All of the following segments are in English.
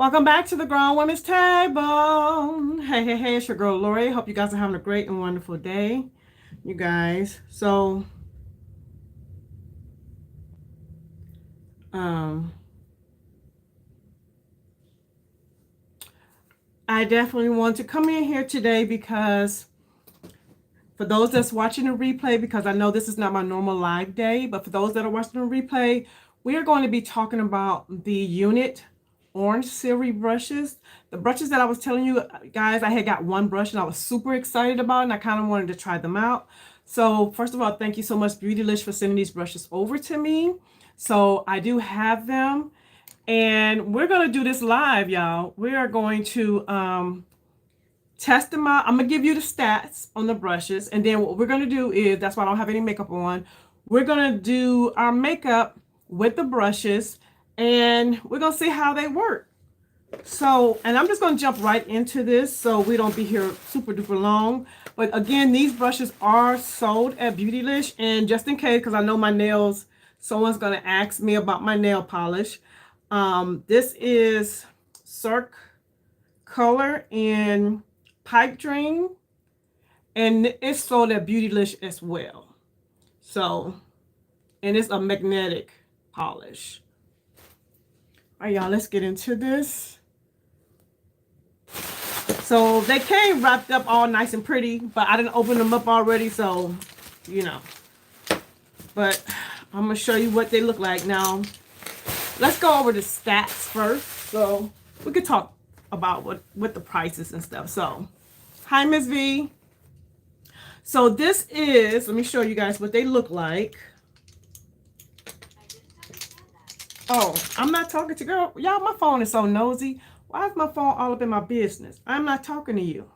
Welcome back to the Grown Women's Table. Hey, it's your girl Lori. Hope you guys are having a great and wonderful day. You guys, um, I definitely want to come in here today because for those that's watching the replay, because I know this is not my normal live day, but for those that are watching the replay, we are going to be talking about the Unit Orange Silvery brushes. The brushes that I was telling you guys, I had got one brush and I was super excited about, and I kind of wanted to try them out. So first of all, thank you so much, Beautylish, for sending these brushes over to me. So I do have them, and we're going to do this live, y'all. We are going to test them out. I'm going to give you the stats on the brushes, and then what we're going to do is, that's why I don't have any makeup on, we're going to do our makeup with the brushes, and we're going to see how they work. So, and I'm just going to jump right into this so we don't be here super duper long. But again, these brushes are sold at Beautylish, and just in case, because I know my nails, someone's going to ask me about my nail polish. This is Cirque Color in Pipe Dream, and it's sold at Beautylish as well. So, and it's a magnetic polish. All right, y'all, let's get into this. So they came wrapped up all nice and pretty, but I didn't open them up already, so you know. But I'm gonna show you what they look like now. Let's go over the stats first, so we could talk about what the prices and stuff. So, hi, Miss V. So this is, let me show you guys what they look like. Oh, I'm not talking to girl. Y'all, my phone is so nosy. Why is my phone all up in my business? I'm not talking to you.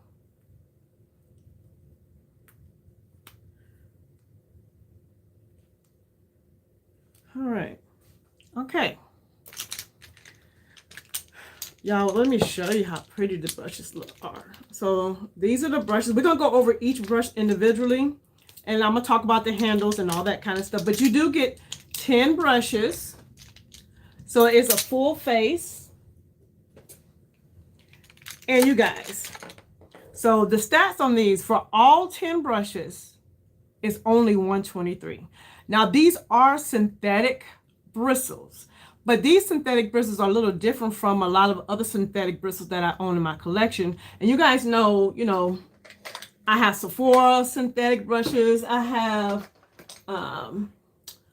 All right. Okay. Y'all, let me show you how pretty the brushes are. So these are the brushes. We're going to go over each brush individually, and I'm going to talk about the handles and all that kind of stuff. But you do get 10 brushes. So it's a full face. And you guys, so the stats on these for all 10 brushes is only $123. Now these are synthetic bristles, but these synthetic bristles are a little different from a lot of other synthetic bristles that I own in my collection. And you guys know, I have Sephora synthetic brushes. I have,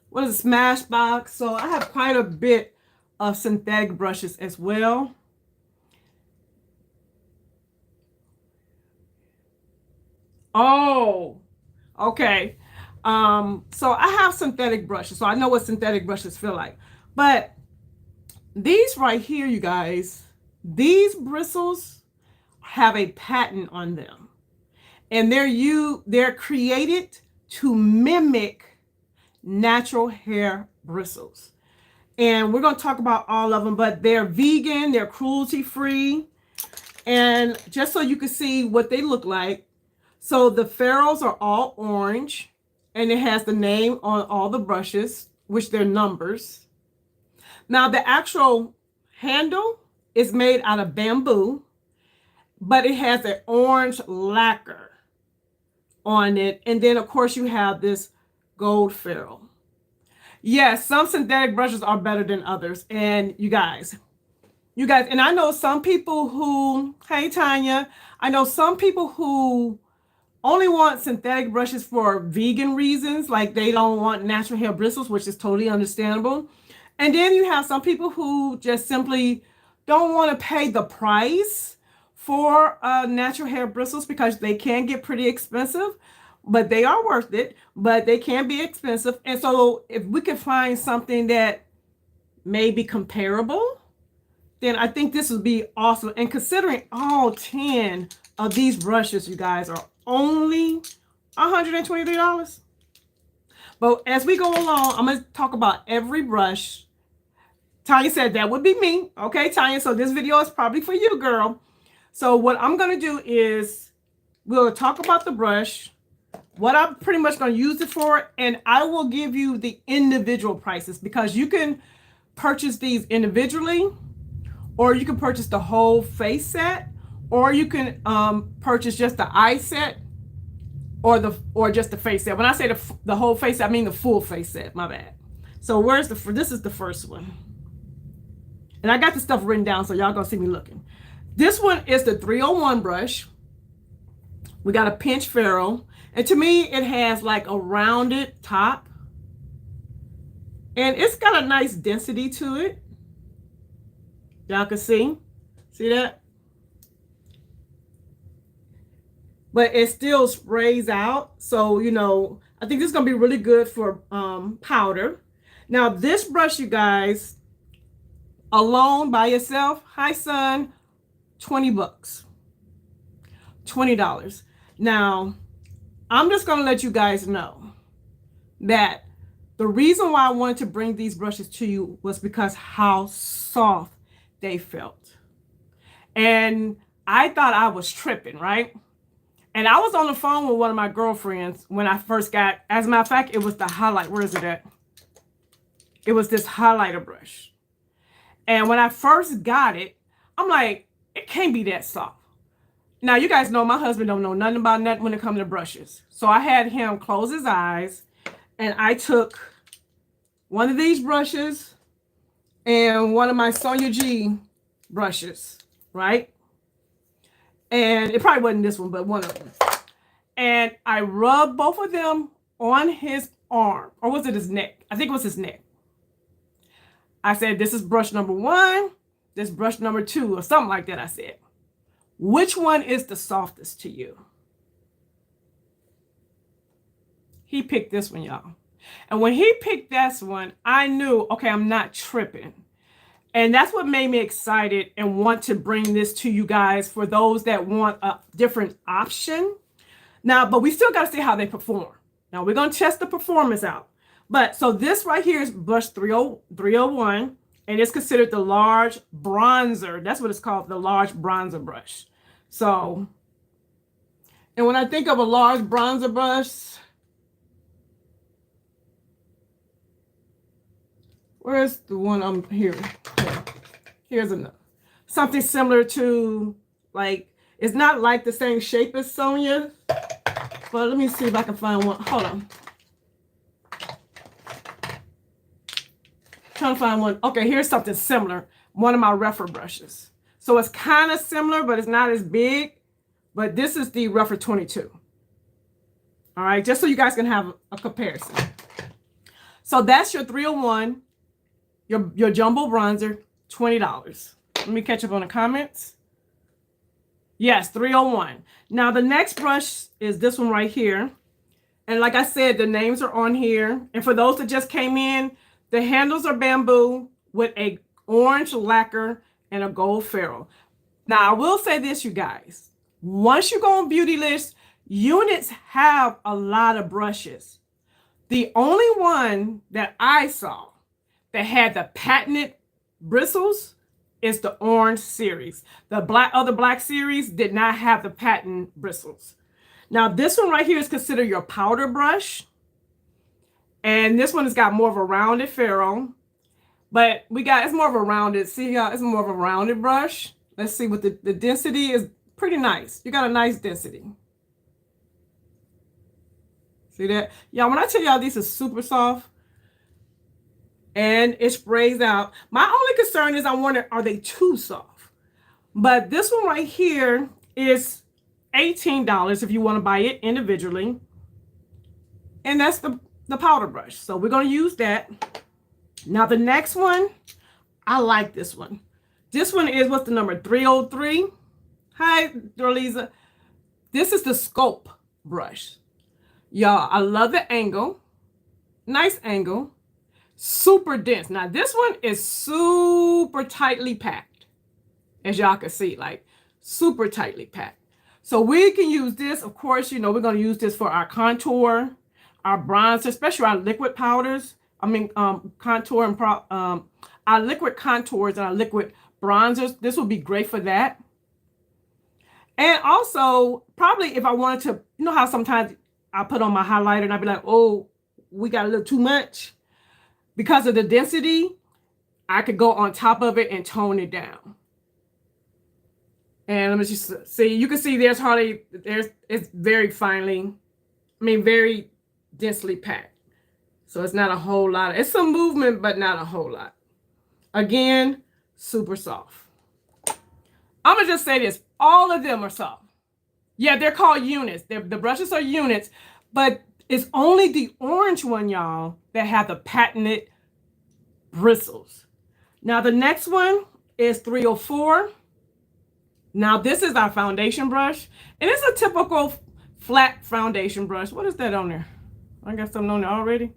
what is it, Smashbox. So I have quite a bit of synthetic brushes as well. Oh, okay. So I have synthetic brushes, so I know what synthetic brushes feel like. But these right here, you guys, these bristles have a patent on them. And they're created to mimic natural hair bristles. And we're going to talk about all of them, but they're vegan, they're cruelty-free. And just so you can see what they look like, so the ferrules are all orange, and it has the name on all the brushes, which they're numbers. Now the actual handle is made out of bamboo, but it has an orange lacquer on it. And then of course you have this gold ferrule. Yes, some synthetic brushes are better than others. And you guys, and I know some people who, hey Tanya, I know some people who only want synthetic brushes for vegan reasons, like they don't want natural hair bristles, which is totally understandable. And then you have some people who just simply don't want to pay the price for natural hair bristles because they can get pretty expensive, but they are worth it, but they can be expensive. And so if we could find something that may be comparable, then I think this would be awesome. And considering all 10 of these brushes, you guys, are only $123. But as we go along, I'm going to talk about every brush. Tanya said that would be me. Okay, Tanya, so this video is probably for you, girl. So what I'm going to do is we'll talk about the brush, what I'm pretty much going to use it for, and I will give you the individual prices because you can purchase these individually, or you can purchase the whole face set, or you can purchase just the eye set, or just the face set. When I say the whole face, I mean the full face set. My bad. So this is the first one, and I got the stuff written down, so y'all gonna see me looking. This one is the 301 brush. We got a pinch ferrule, and to me, it has like a rounded top, and it's got a nice density to it. Y'all can see that? But it still sprays out. So, you know, I think this is going to be really good for powder. Now, this brush, you guys, alone by yourself, hi, son, 20 bucks. $20. Now, I'm just going to let you guys know that the reason why I wanted to bring these brushes to you was because how soft they felt. And I thought I was tripping, right? And I was on the phone with one of my girlfriends when I first got, as a matter of fact, it was the highlight. Where is it at? It was this highlighter brush. And when I first got it, I'm like, it can't be that soft. Now, you guys know my husband don't know nothing about that when it comes to brushes. So I had him close his eyes, and I took one of these brushes and one of my Sonia G brushes, right? And it probably wasn't this one, but one of them. And I rubbed both of them on his arm. Or was it his neck? I think it was his neck. I said, this is brush number 1. This brush number 2, or something like that, I said. Which one is the softest to you? He picked this one, y'all. And when he picked this one, I knew, okay, I'm not tripping. And that's what made me excited and want to bring this to you guys for those that want a different option. Now, but we still got to see how they perform. Now, we're going to test the performance out. But so this right here is brush 301, and it's considered the large bronzer. That's what it's called, the large bronzer brush. So, and when I think of a large bronzer brush, where's the one I'm here? Here's another. Something similar to, like, it's not like the same shape as Sonia, but let me see if I can find one. Hold on. Trying to find one. Okay, here's something similar. One of my rougher brushes. So it's kind of similar, but it's not as big. But this is the rougher 22. All right, just so you guys can have a comparison. So that's your 301, your jumbo bronzer, $20. Let me catch up on the comments. Yes, 301. Now the next brush is this one right here. And like I said, the names are on here. And for those that just came in, the handles are bamboo with a orange lacquer and a gold ferrule. Now I will say this, you guys. Once you go on Beautylish, units have a lot of brushes. The only one that I saw that had the patented bristles is the orange series. The other black series did not have the patent bristles. Now this one right here is considered your powder brush. And this one has got more of a rounded ferrule. But it's more of a rounded, see y'all, it's more of a rounded brush. Let's see what the density is. Pretty nice. You got a nice density. See that? Y'all, when I tell y'all these are super soft and it sprays out, my only concern is I wonder, are they too soft? But this one right here is $18 if you want to buy it individually. And that's the powder brush. So we're going to use that. Now the next one, I like this one. This one is, what's the number? 303. Hi, Dorlisa. This is the scope brush. Y'all, I love the angle. Nice angle. Super dense. Now this one is super tightly packed. As y'all can see, like super tightly packed. So we can use this, of course, you know, we're going to use this for our contour, our bronzer, especially our liquid powders. I mean, contour and our liquid contours and our liquid bronzers. This will be great for that. And also, probably if I wanted to, you know how sometimes I put on my highlighter and I'd be like, oh, we got a little too much. Because of the density, I could go on top of it and tone it down. And let me just see. You can see it's very finely, very densely packed. So it's not a whole lot. It's some movement, but not a whole lot. Again, super soft. I'm going to just say this. All of them are soft. Yeah, they're called units. The brushes are units, but it's only the orange one, y'all, that have the patented bristles. Now, the next one is 304. Now, this is our foundation brush, and it's a typical flat foundation brush. What is that on there? I got something on there already.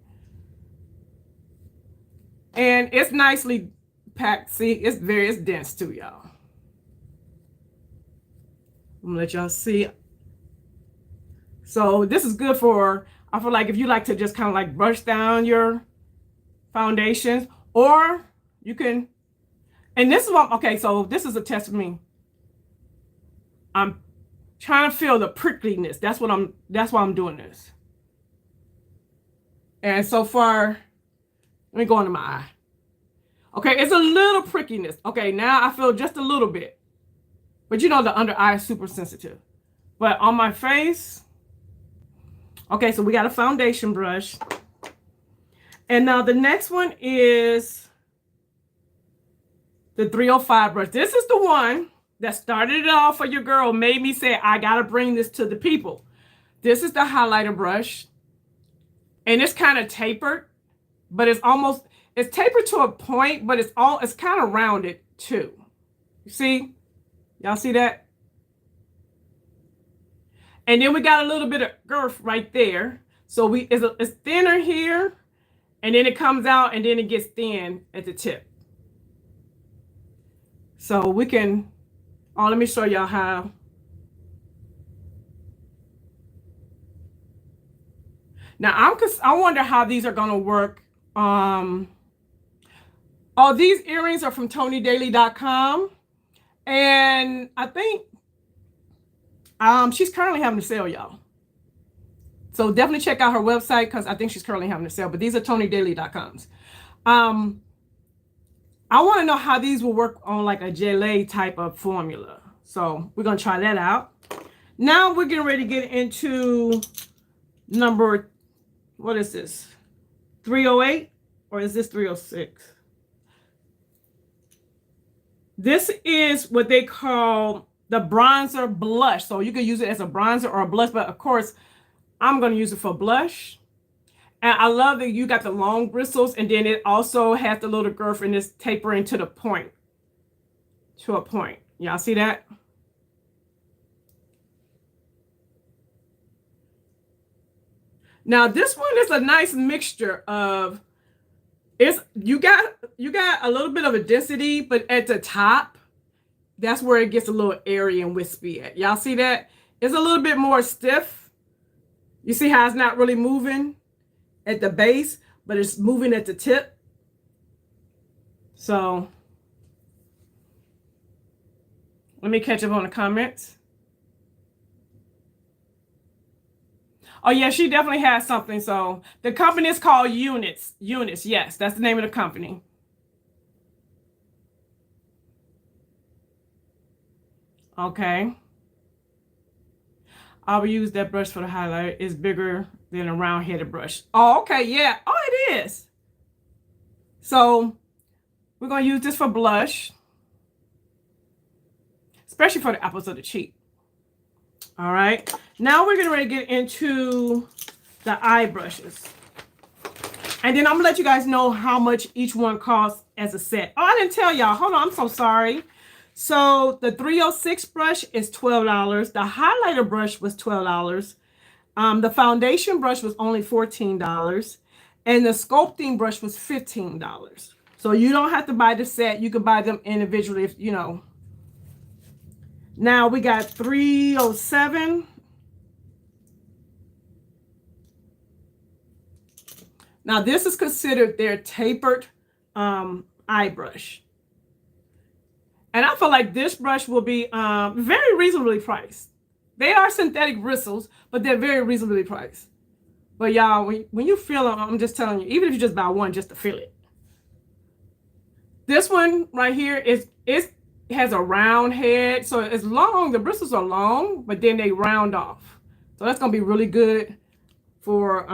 And it's nicely packed. See, it's dense too, y'all. I'm gonna let y'all see. So this is good for, I feel like if you like to just kind of like brush down your foundations, or you can, and this is what, okay, so this is a test for me. I'm trying to feel the prickliness. That's why I'm doing this. And so far, let me go into my eye. Okay, it's a little prickiness. Okay, now I feel just a little bit. But you know the under eye is super sensitive. But on my face, okay, so we got a foundation brush. And now the next one is the 305 brush. This is the one that started it all for your girl, made me say, I gotta bring this to the people. This is the highlighter brush. And it's kind of tapered, but it's tapered to a point, but it's kind of rounded too. You see? Y'all see that? And then we got a little bit of girth right there. So it's thinner here, and then it comes out, and then it gets thin at the tip. So we can, let me show y'all how. Now I wonder how these are gonna work. These earrings are from TonyDaily.com. And I think she's currently having a sale, y'all. So definitely check out her website, because I think she's currently having a sale. But these are TonyDaily.coms. I want to know how these will work on like a gelée type of formula. So we're going to try that out. Now we're getting ready to get into number, what is this? 308? Or is this 306? This is what they call the bronzer blush. So you can use it as a bronzer or a blush, but of course, I'm going to use it for blush. And I love that you got the long bristles, and then it also has the little girth and it's tapering to the point. To a point. Y'all see that? Now this one is a nice mixture of, you got a little bit of a density, but at the top, that's where it gets a little airy and wispy at. Y'all see that? It's a little bit more stiff. You see how it's not really moving at the base, but it's moving at the tip. So let me catch up on the comments. Oh yeah, she definitely has something. So the company is called Units. Units, yes, that's the name of the company. Okay. I will use that brush for the highlighter. It's bigger than a round-headed brush. Oh, okay, yeah. Oh, it is. So we're going to use this for blush, especially for the apples of the cheek. All right. Now we're getting ready to get into the eye brushes. And then I'm going to let you guys know how much each one costs as a set. Oh, I didn't tell y'all. Hold on. I'm so sorry. So the 306 brush is $12. The highlighter brush was $12. The foundation brush was only $14. And the sculpting brush was $15. So you don't have to buy the set. You can buy them individually if, you know. Now we got 307. Now this is considered their tapered eye brush. And I feel like this brush will be very reasonably priced. They are synthetic bristles, but they're very reasonably priced. But y'all, when you feel them, I'm just telling you, even if you just buy one just to feel it. This one right here is It has a round head, so it's long. The bristles are long, but then they round off. So that's gonna be really good for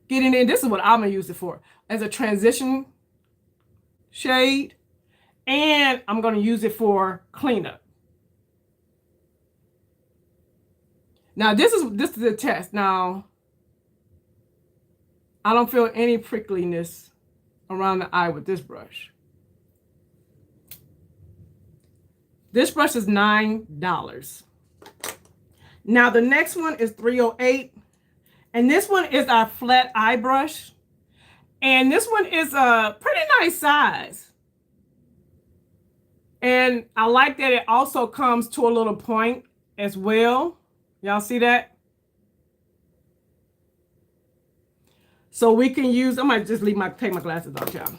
getting in. This is what I'm gonna use it for, as a transition shade, and I'm gonna use it for cleanup. Now this is the test. Now I don't feel any prickliness around the eye with this brush. This brush is $9. Now the next one is $308, and this one is our flat eye brush, and this one is a pretty nice size, and I like that it also comes to a little point as well. Y'all see that? So we can use, I might just take my glasses off, y'all.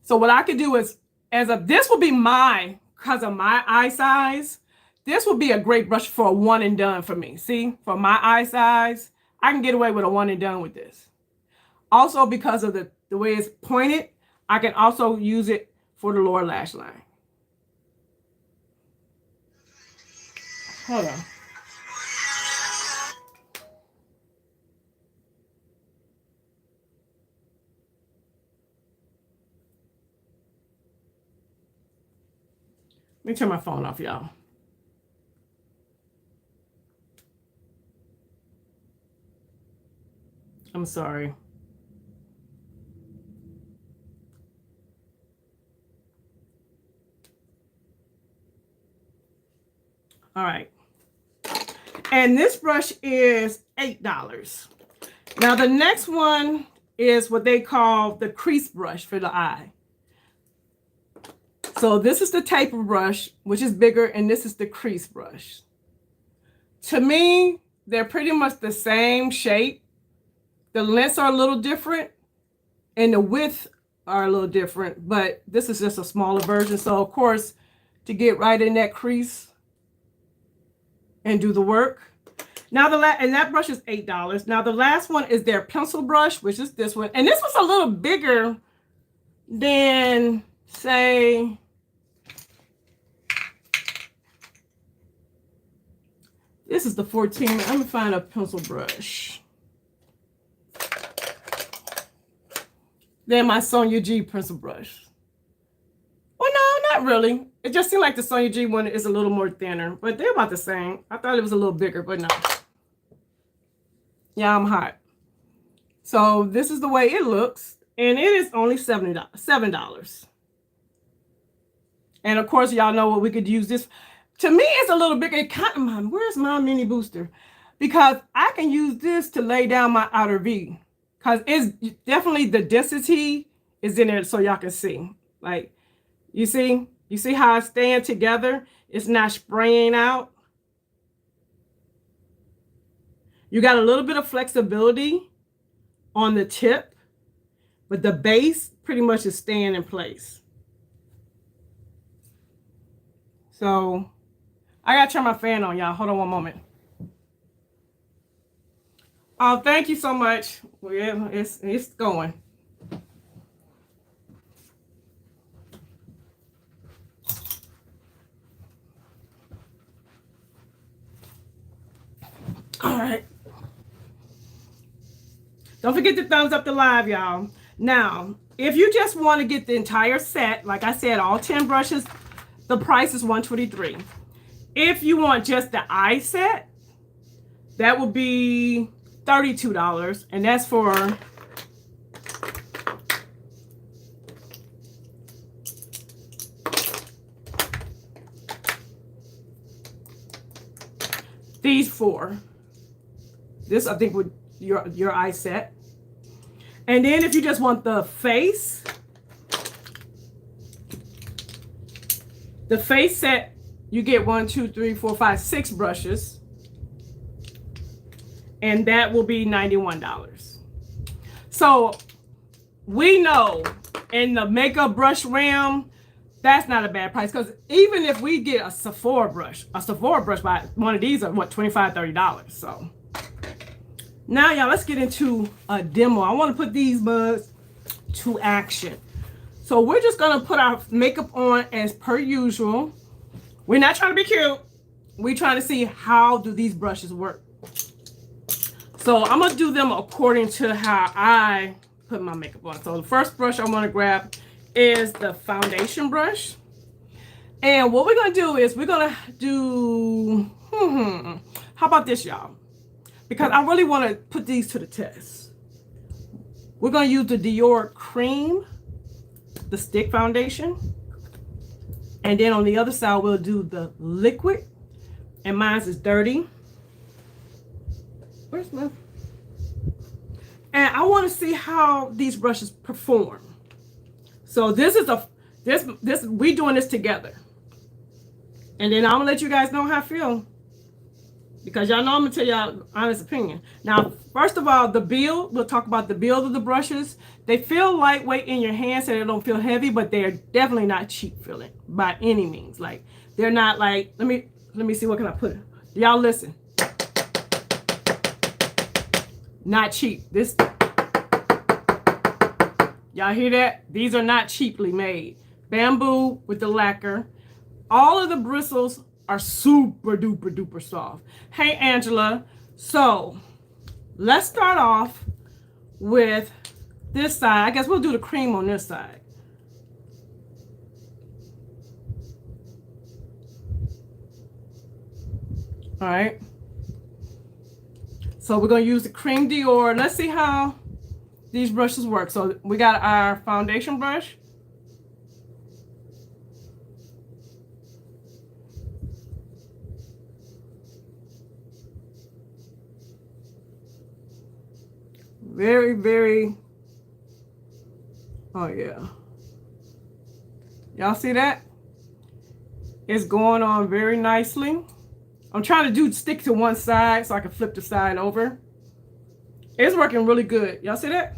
So what I could do is, this will be because of my eye size, this would be a great brush for a one and done for me. See, for my eye size, I can get away with a one and done with this. Also, because of the way it's pointed, I can also use it for the lower lash line. Hold on. Let me turn my phone off, y'all. I'm sorry. All right. And this brush is $8. Now the next one is what they call the crease brush for the eye. So this is the taper brush, which is bigger, and this is the crease brush. To me, they're pretty much the same shape. The lengths are a little different, and the width are a little different, but this is just a smaller version. So of course, to get right in that crease and do the work. Now and that brush is $8. Now the last one is their pencil brush, which is this one. And this was a little bigger than, say, this is the 14. Let me find a pencil brush. Then my Sonia G pencil brush. Well, no, not really. It just seemed like the Sonia G one is a little more thinner, but they're about the same. I thought it was a little bigger, but no. Yeah, I'm hot. So this is the way it looks, and it is only $7. And of course, y'all know what we could use this. To me, it's a little bigger. Where's my mini booster? Because I can use this to lay down my outer V. Because it's definitely, the density is in there so y'all can see. Like, you see how it's staying together? It's not spraying out. You got a little bit of flexibility on the tip, but the base pretty much is staying in place. So I gotta turn my fan on, y'all. Hold on one moment. Oh, thank you so much. Well, yeah, it's going. All right. Don't forget to thumbs up the live, y'all. Now, if you just want to get the entire set, like I said, all 10 brushes, the price is $123. If you want just the eye set, that would be $32, and that's for these four. This, I think, would your eye set. And then if you just want the face set, you get 1, 2, 3, 4, 5, 6 brushes. And that will be $91. So we know in the makeup brush realm, that's not a bad price. Because even if we get a Sephora brush by one of these are what, $25, $30. So now, y'all, let's get into a demo. I want to put these bugs to action. So we're just going to put our makeup on as per usual. We're not trying to be cute. We're trying to see how do these brushes work. So I'm going to do them according to how I put my makeup on. So the first brush I want to grab is the foundation brush. And what we're going to do is we're going to do, how about this, y'all? Because I really want to put these to the test. We're going to use the Dior Cream, the stick foundation. And then on the other side, we'll do the liquid. And mine is dirty. Where's my? And I want to see how these brushes perform. So this is we doing this together. And then I'm gonna let you guys know how I feel. Because y'all know I'm gonna tell y'all honest opinion. Now, first of all, the build, we'll talk about the build of the brushes. They feel lightweight in your hand, so they don't feel heavy, but they're definitely not cheap feeling by any means. Like, they're not like, let me see, what can I put? Y'all listen. Not cheap. This, y'all hear that? These are not cheaply made. Bamboo with the lacquer. All of the bristles are super duper duper soft. Hey, Angela. So let's start off with this side. I guess we'll do the cream on this side. All right. So we're going to use the Cream Dior. Let's see how these brushes work. So we got our foundation brush. Very, very, oh yeah. Y'all see that? It's going on very nicely. I'm trying to stick to one side so I can flip the side over. It's working really good. Y'all see that?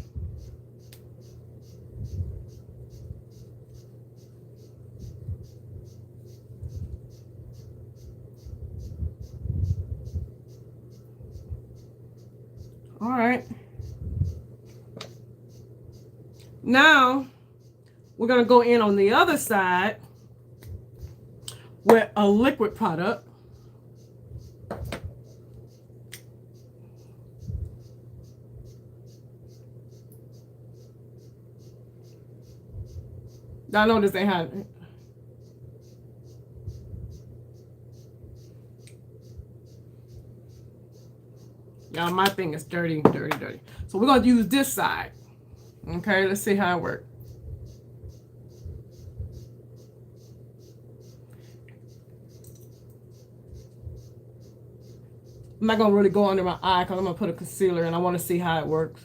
All right. Now, we're going to go in on the other side with a liquid product. I know this ain't happening. Y'all, my thing is dirty, dirty, dirty. So we're going to use this side. Okay, let's see how it works. I'm not going to really go under my eye because I'm going to put a concealer and I want to see how it works.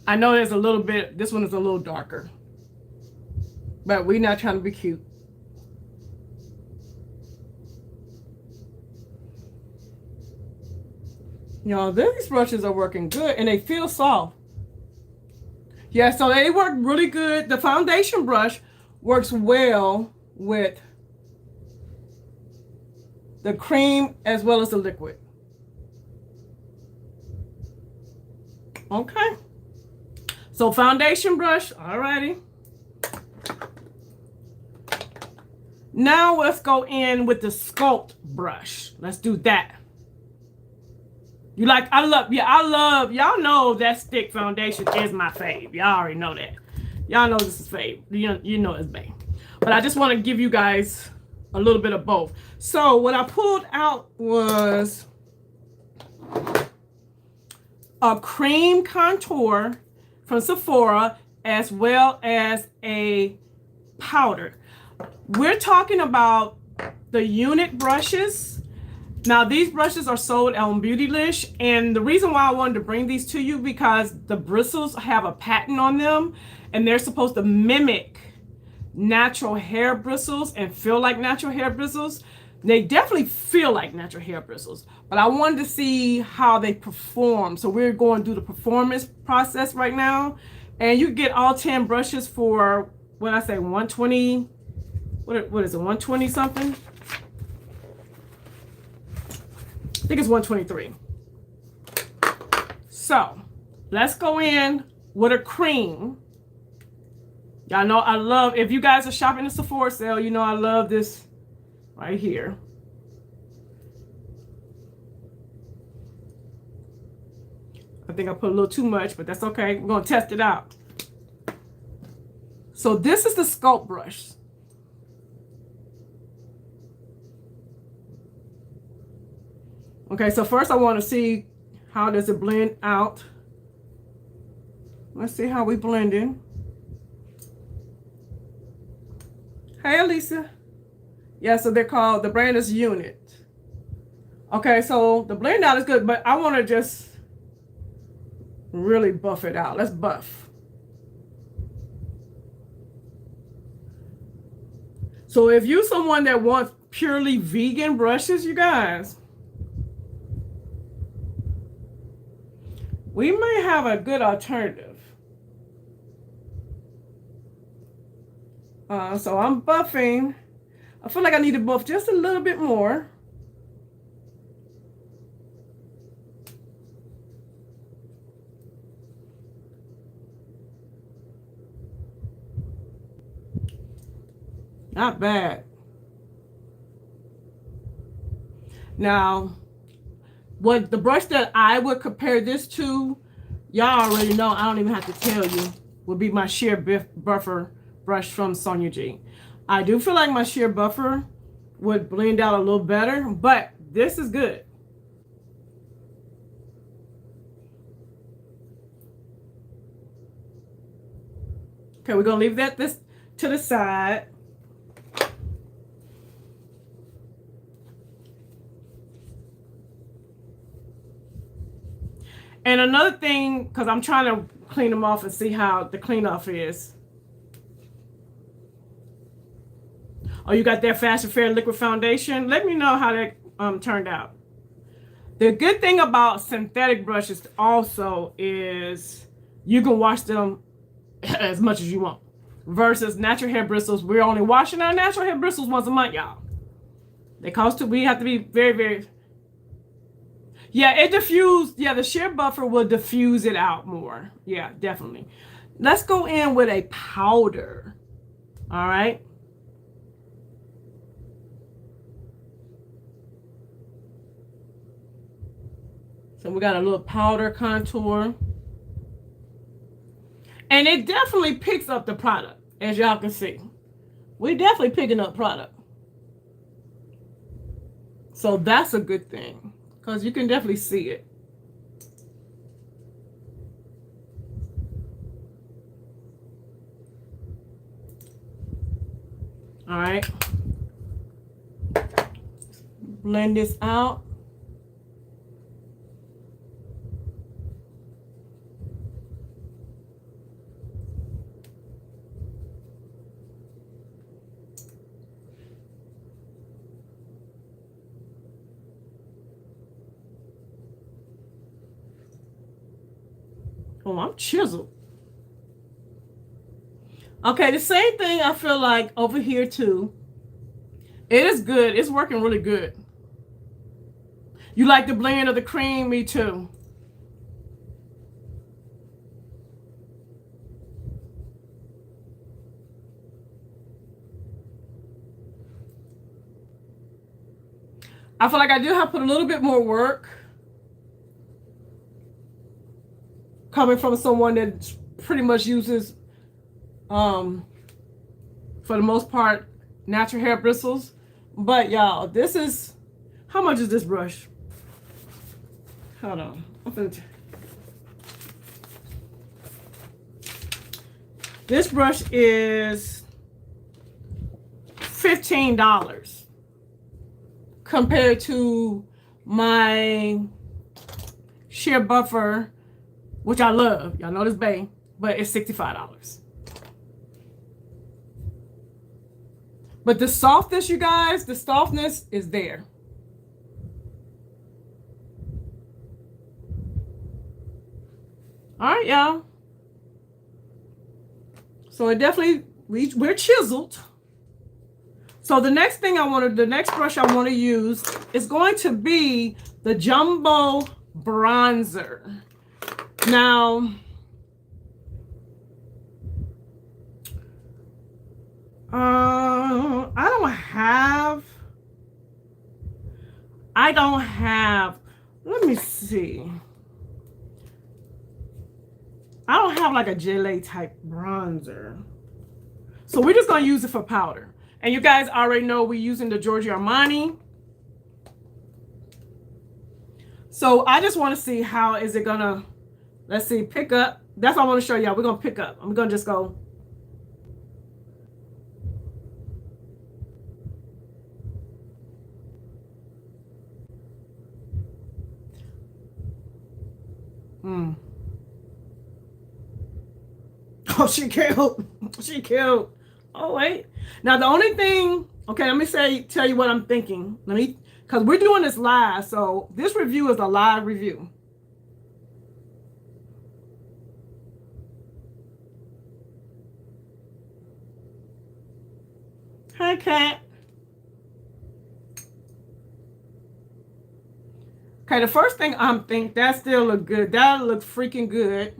I know there's a little bit, this one is a little darker. But we're not trying to be cute. Y'all, these brushes are working good and they feel soft. Yeah, so they work really good. The foundation brush works well with the cream as well as the liquid. Okay. So foundation brush, alrighty. Now let's go in with the sculpt brush. Let's do that. You like, I love, y'all know that stick foundation is my fave. Y'all already know that. Y'all know this is fave. You know it's bae. But I just want to give you guys a little bit of both. So what I pulled out was a cream contour from Sephora as well as a powder. We're talking about the unit brushes. Now these brushes are sold on Beautylish, and the reason why I wanted to bring these to you because the bristles have a patent on them and they're supposed to mimic natural hair bristles and feel like natural hair bristles. They definitely feel like natural hair bristles, but I wanted to see how they perform. So we're going through the performance process right now, and you get all 10 brushes for what I say 120. What is it? 120 something? I think it's 123. So Let's go in with a cream. Y'all know I love, if you guys are shopping the Sephora sale, you know I love this right here. I think I put a little too much, but that's okay. We're going to test it out. So this is the sculpt brush. Okay, so first I want to see how does it blend out. Let's see how we blend in. Hey, Elisa. Yeah, so they're called, the brand is Unit. Okay, so the blend out is good, but I want to just really buff it out. Let's buff. So if you're someone that wants purely vegan brushes, you guys, we may have a good alternative. So I'm buffing. I feel like I need to buff just a little bit more. Not bad. Now, what the brush that I would compare this to, y'all already know, I don't even have to tell you, would be my sheer buffer brush from Sonia G. I do feel like my sheer buffer would blend out a little better, but this is good. Okay, we're gonna leave this to the side. And another thing, because I'm trying to clean them off and see how the clean off is. Oh, you got that Fast and Fair liquid foundation? Let me know how that turned out. The good thing about synthetic brushes also is you can wash them as much as you want. Versus natural hair bristles, we're only washing our natural hair bristles once a month, y'all. They cost we have to be very, very... Yeah, it diffused. Yeah, the sheer buffer will diffuse it out more. Yeah, definitely. Let's go in with a powder. All right. So we got a little powder contour. And it definitely picks up the product, as y'all can see. We're definitely picking up product. So that's a good thing, because you can definitely see it. All right. Blend this out. Oh, I'm chiseled. Okay, the same thing I feel like over here too. It is good. It's working really good. You like the blend of the cream? Me too. I feel like I do have to put a little bit more work. Coming from someone that pretty much uses, for the most part, natural hair bristles. But y'all, this is, how much is this brush? Hold on. This brush is $15 compared to my sheer buffer, which I love. Y'all know this bae, but it's $65. But the softness, you guys, the softness is there. All right, y'all. So it definitely, we're chiseled. So the next thing the next brush I want to use is going to be the Jumbo Bronzer. Now, I don't have, let me see. I don't have like a gelée type bronzer. So we're just going to use it for powder. And you guys already know we're using the Giorgio Armani. So I just want to see how is it going to, let's see, pick up. That's what I want to show y'all. We're going to pick up. I'm going to just go. Oh, she killed. She killed. Oh, wait. Now, the only thing, okay, let me tell you what I'm thinking. Because we're doing this live. So this review is a live review. Hi, Cat. Okay, the first thing I'm thinking, that still look good. That looks freaking good.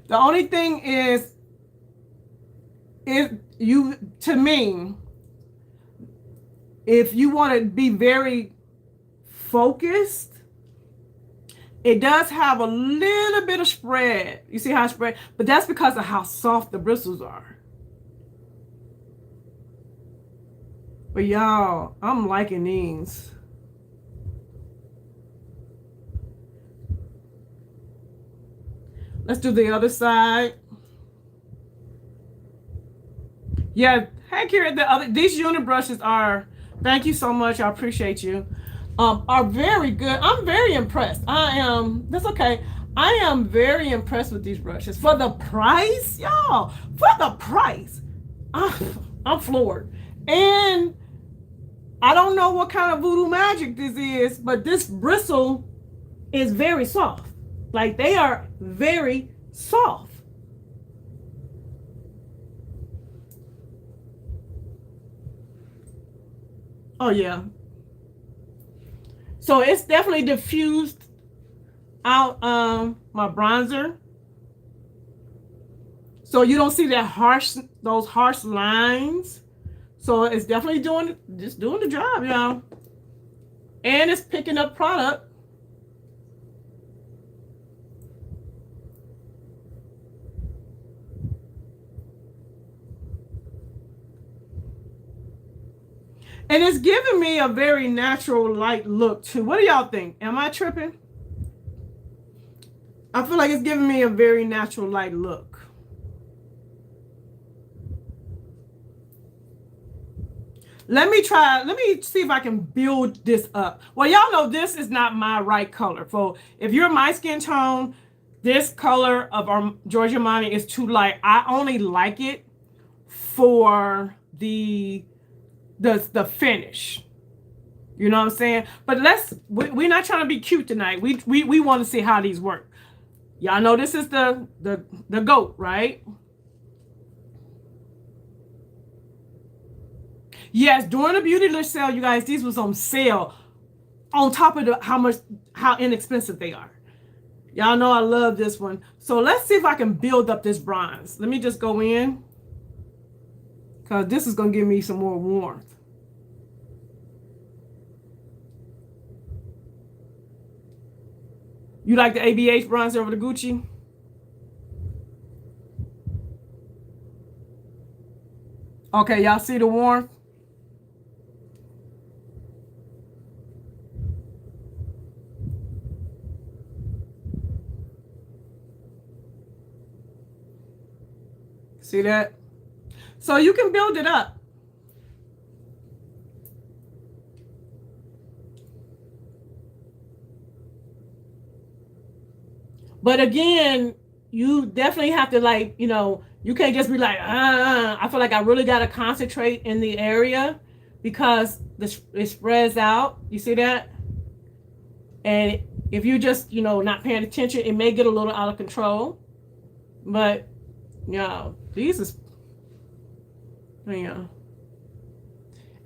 The only thing is, to me, if you want to be very focused, it does have a little bit of spread. You see how it spread? But that's because of how soft the bristles are. But y'all, I'm liking these. Let's do the other side. Yeah, heck here, these unit brushes are, thank you so much. I appreciate you. Are very good. I'm very impressed. That's okay. I am very impressed with these brushes. For the price, y'all, for the price, I'm floored. And I don't know what kind of voodoo magic this is, but this bristle is very soft. Like, they are very soft. Oh, yeah. So it's definitely diffused out my bronzer. So you don't see those harsh lines. So it's definitely doing the job, y'all. And it's picking up product. And it's giving me a very natural light look too. What do y'all think? Am I tripping? I feel like it's giving me a very natural light look. Let me see if I can build this up. Well, y'all know this is not my right color. So if you're my skin tone, this color of our Giorgio Armani is too light. I only like it for the finish. You know what I'm saying? But we're not trying to be cute tonight. We want to see how these work. Y'all know this is the GOAT, right? Yes, during the Beautylish sale, you guys, these was on sale. On top of how inexpensive they are. Y'all know I love this one. So let's see if I can build up this bronze. Let me just go in, because this is going to give me some more warmth. You like the ABH bronzer over the Gucci? Okay, y'all see the warmth? See that? So you can build it up. But again, you definitely have to, like, you can't just be like, I feel like I really got to concentrate in the area, because it spreads out. You see that? And if you just, not paying attention, it may get a little out of control. But, these is, And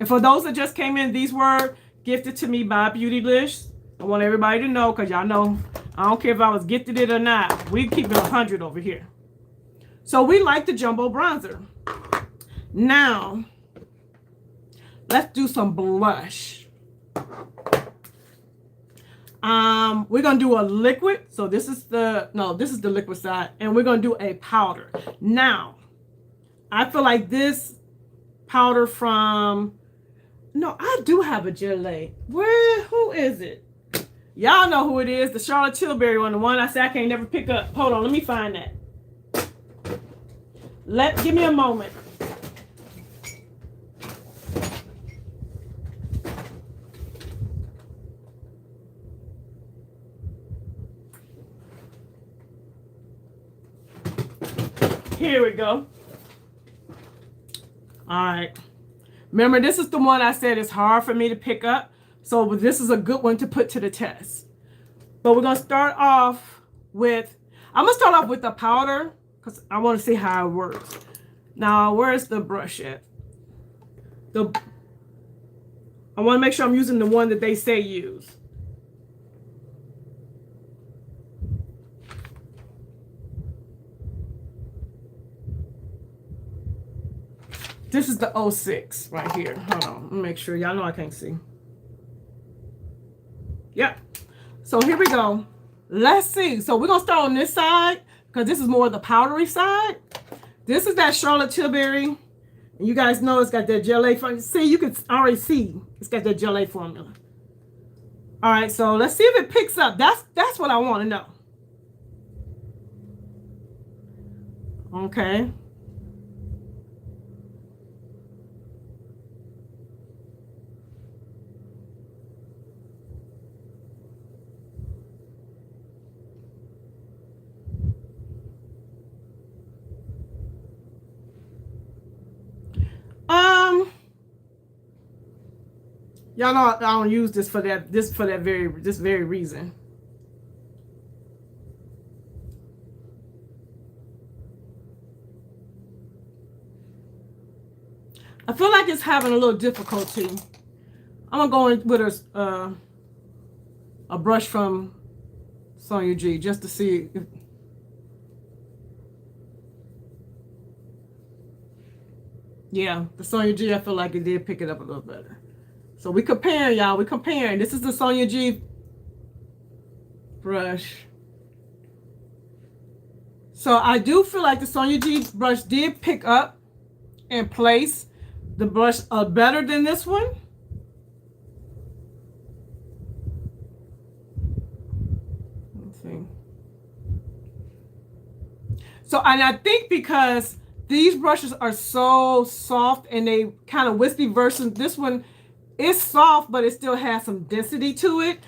for those that just came in, these were gifted to me by Beautylish. I want everybody to know, because y'all know I don't care if I was gifted it or not. We keep it 100 over here. So we like the jumbo bronzer. Now, let's do some blush. We're gonna do a liquid. So this is the liquid side, and we're gonna do a powder. Now, I feel like this powder from, no, I do have a Gillette. Who is it? Y'all know who it is. The Charlotte Tilbury one, the one I said I can't never pick up. Hold on, let me find that. Give me a moment. Here we go. All right. Remember, this is the one I said it's hard for me to pick up. So this is a good one to put to the test. But we're going to start off with, I'm going to start off with the powder because I want to see how it works. Now, where's the brush at? I want to make sure I'm using the one that they say use. This is the 06 right here. Hold on, let me make sure. Y'all know I can't see. Yep. So here we go. Let's see. So we're going to start on this side because this is more the powdery side. This is that Charlotte Tilbury. And you guys know it's got that Gillette formula. See, you can already see it's got that Gillette formula. All right, so let's see if it picks up. That's what I want to know. Okay. Y'all know I don't use this for that very reason. I feel like it's having a little difficulty. I'm gonna go in with a brush from Sonia G just to see if, yeah, the Sonia G, I feel like it did pick it up a little better. So we comparing, y'all. We comparing. This is the Sonia G brush. So I do feel like the Sonia G brush did pick up and place the brush better than this one. Let's see. So, and I think because these brushes are so soft and they kind of wispy versus this one, it's soft, but it still has some density to it.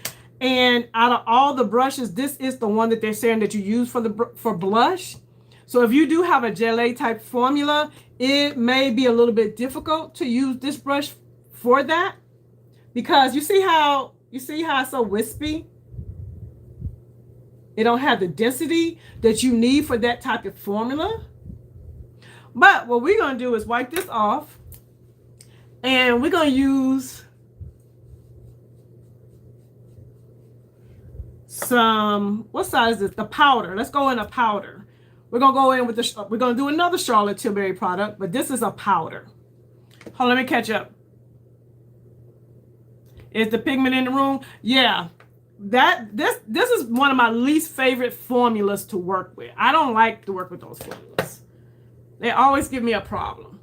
And out of all the brushes, this is the one that they're saying that you use for blush. So if you do have a Gillette type formula, it may be a little bit difficult to use this brush for that, because you see how it's so wispy. It don't have the density that you need for that type of formula. But what we're gonna do is wipe this off, and we're gonna use some, what size is it? The powder. Let's go in a powder. We're gonna go in with we're gonna do another Charlotte Tilbury product, but this is a powder. Hold on, let me catch up. Is the pigment in the room? Yeah. This is one of my least favorite formulas to work with. I don't like to work with those formulas. They always give me a problem.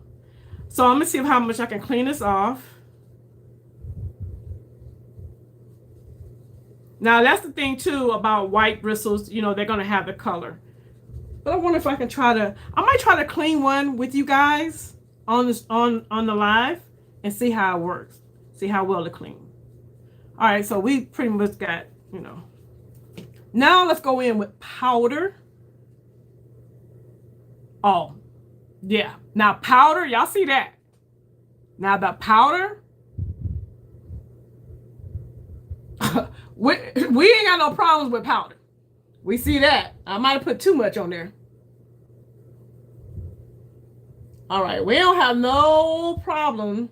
So I'm gonna see how much I can clean this off. Now that's the thing too about white bristles, you know, they're gonna have the color. But I wonder if I can I might try to clean one with you guys on the live and see how it works. See how well it cleans. All right, so we pretty much got, you know. Now let's go in with powder. Oh, yeah. Now powder, y'all see that? Now the powder, we ain't got no problems with powder. We see that. I might have put too much on there. All right, we don't have no problem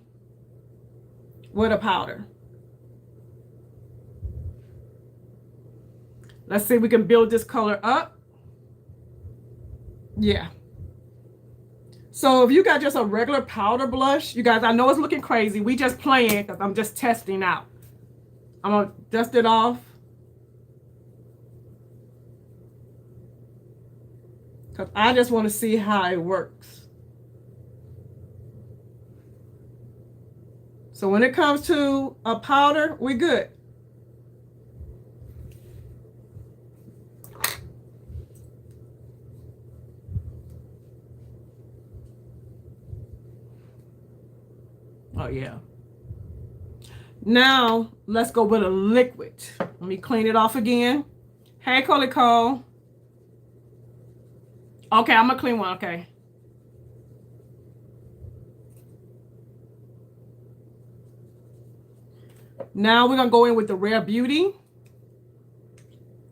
with a powder. Let's see if we can build this color up. Yeah. So if you got just a regular powder blush, you guys, I know it's looking crazy. We just playing because I'm just testing out. I'm going to dust it off. Because I just want to see how it works. So when it comes to a powder, we're good. Oh, yeah. Now, let's go with a liquid. Let me clean it off again. Hey, Cole. Okay, I'm going to clean one. Okay. Now, we're going to go in with the Rare Beauty.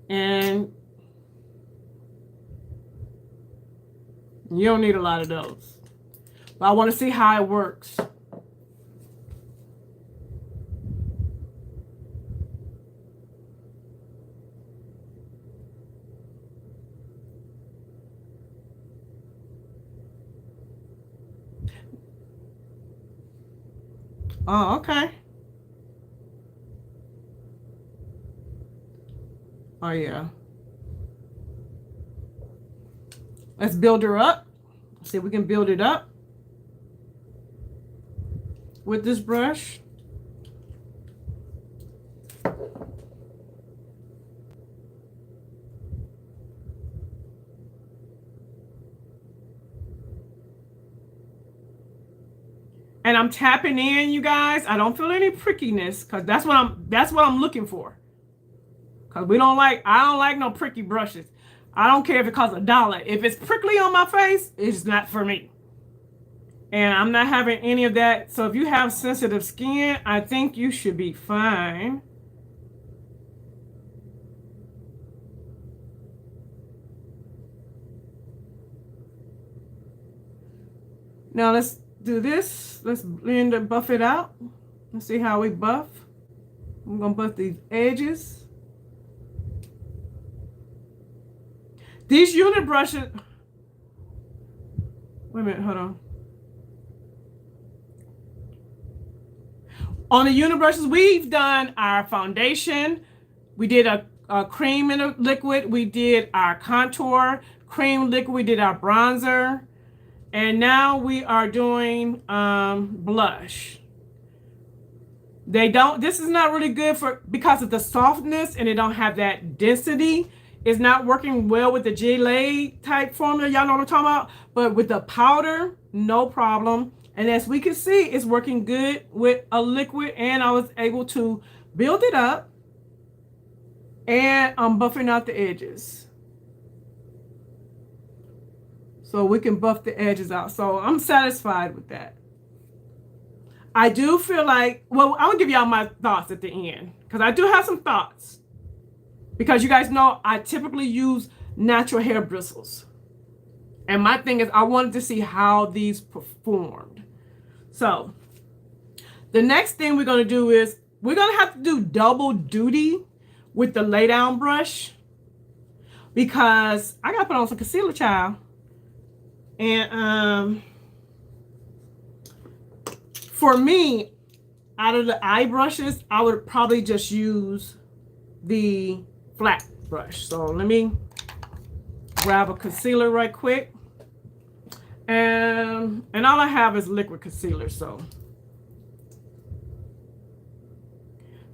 And you don't need a lot of those. But I want to see how it works. Oh, okay. Oh, yeah. Let's build her up. See if we can build it up with this brush. And I'm tapping in, you guys. I don't feel any prickiness because that's what I'm looking for. Because I don't like no pricky brushes. I don't care if it costs $1. If it's prickly on my face, it's not for me. And I'm not having any of that. So if you have sensitive skin, I think you should be fine. Now let's do this. Let's blend and buff it out. Let's see how we buff. I'm going to buff these edges. These unit brushes. Wait a minute, hold on. On the unit brushes, we've done our foundation. We did a cream in a liquid. We did our contour cream liquid. We did our bronzer. And now we are doing blush. This is not really good because of the softness and it don't have that density. It's not working well with the gelée type formula. Y'all know what I'm talking about? But with the powder, no problem. And as we can see, it's working good with a liquid. And I was able to build it up. And I'm buffing out the edges. So we can buff the edges out. So I'm satisfied with that. I do feel like, well, I'm going to give y'all my thoughts at the end. Because I do have some thoughts. Because you guys know I typically use natural hair bristles. And my thing is I wanted to see how these performed. So the next thing we're going to do is we're going to have to do double duty with the lay down brush. Because I got to put on some concealer, child. And for me, out of the eye brushes, I would probably just use the flat brush. So let me grab a concealer right quick. And all I have is liquid concealer. So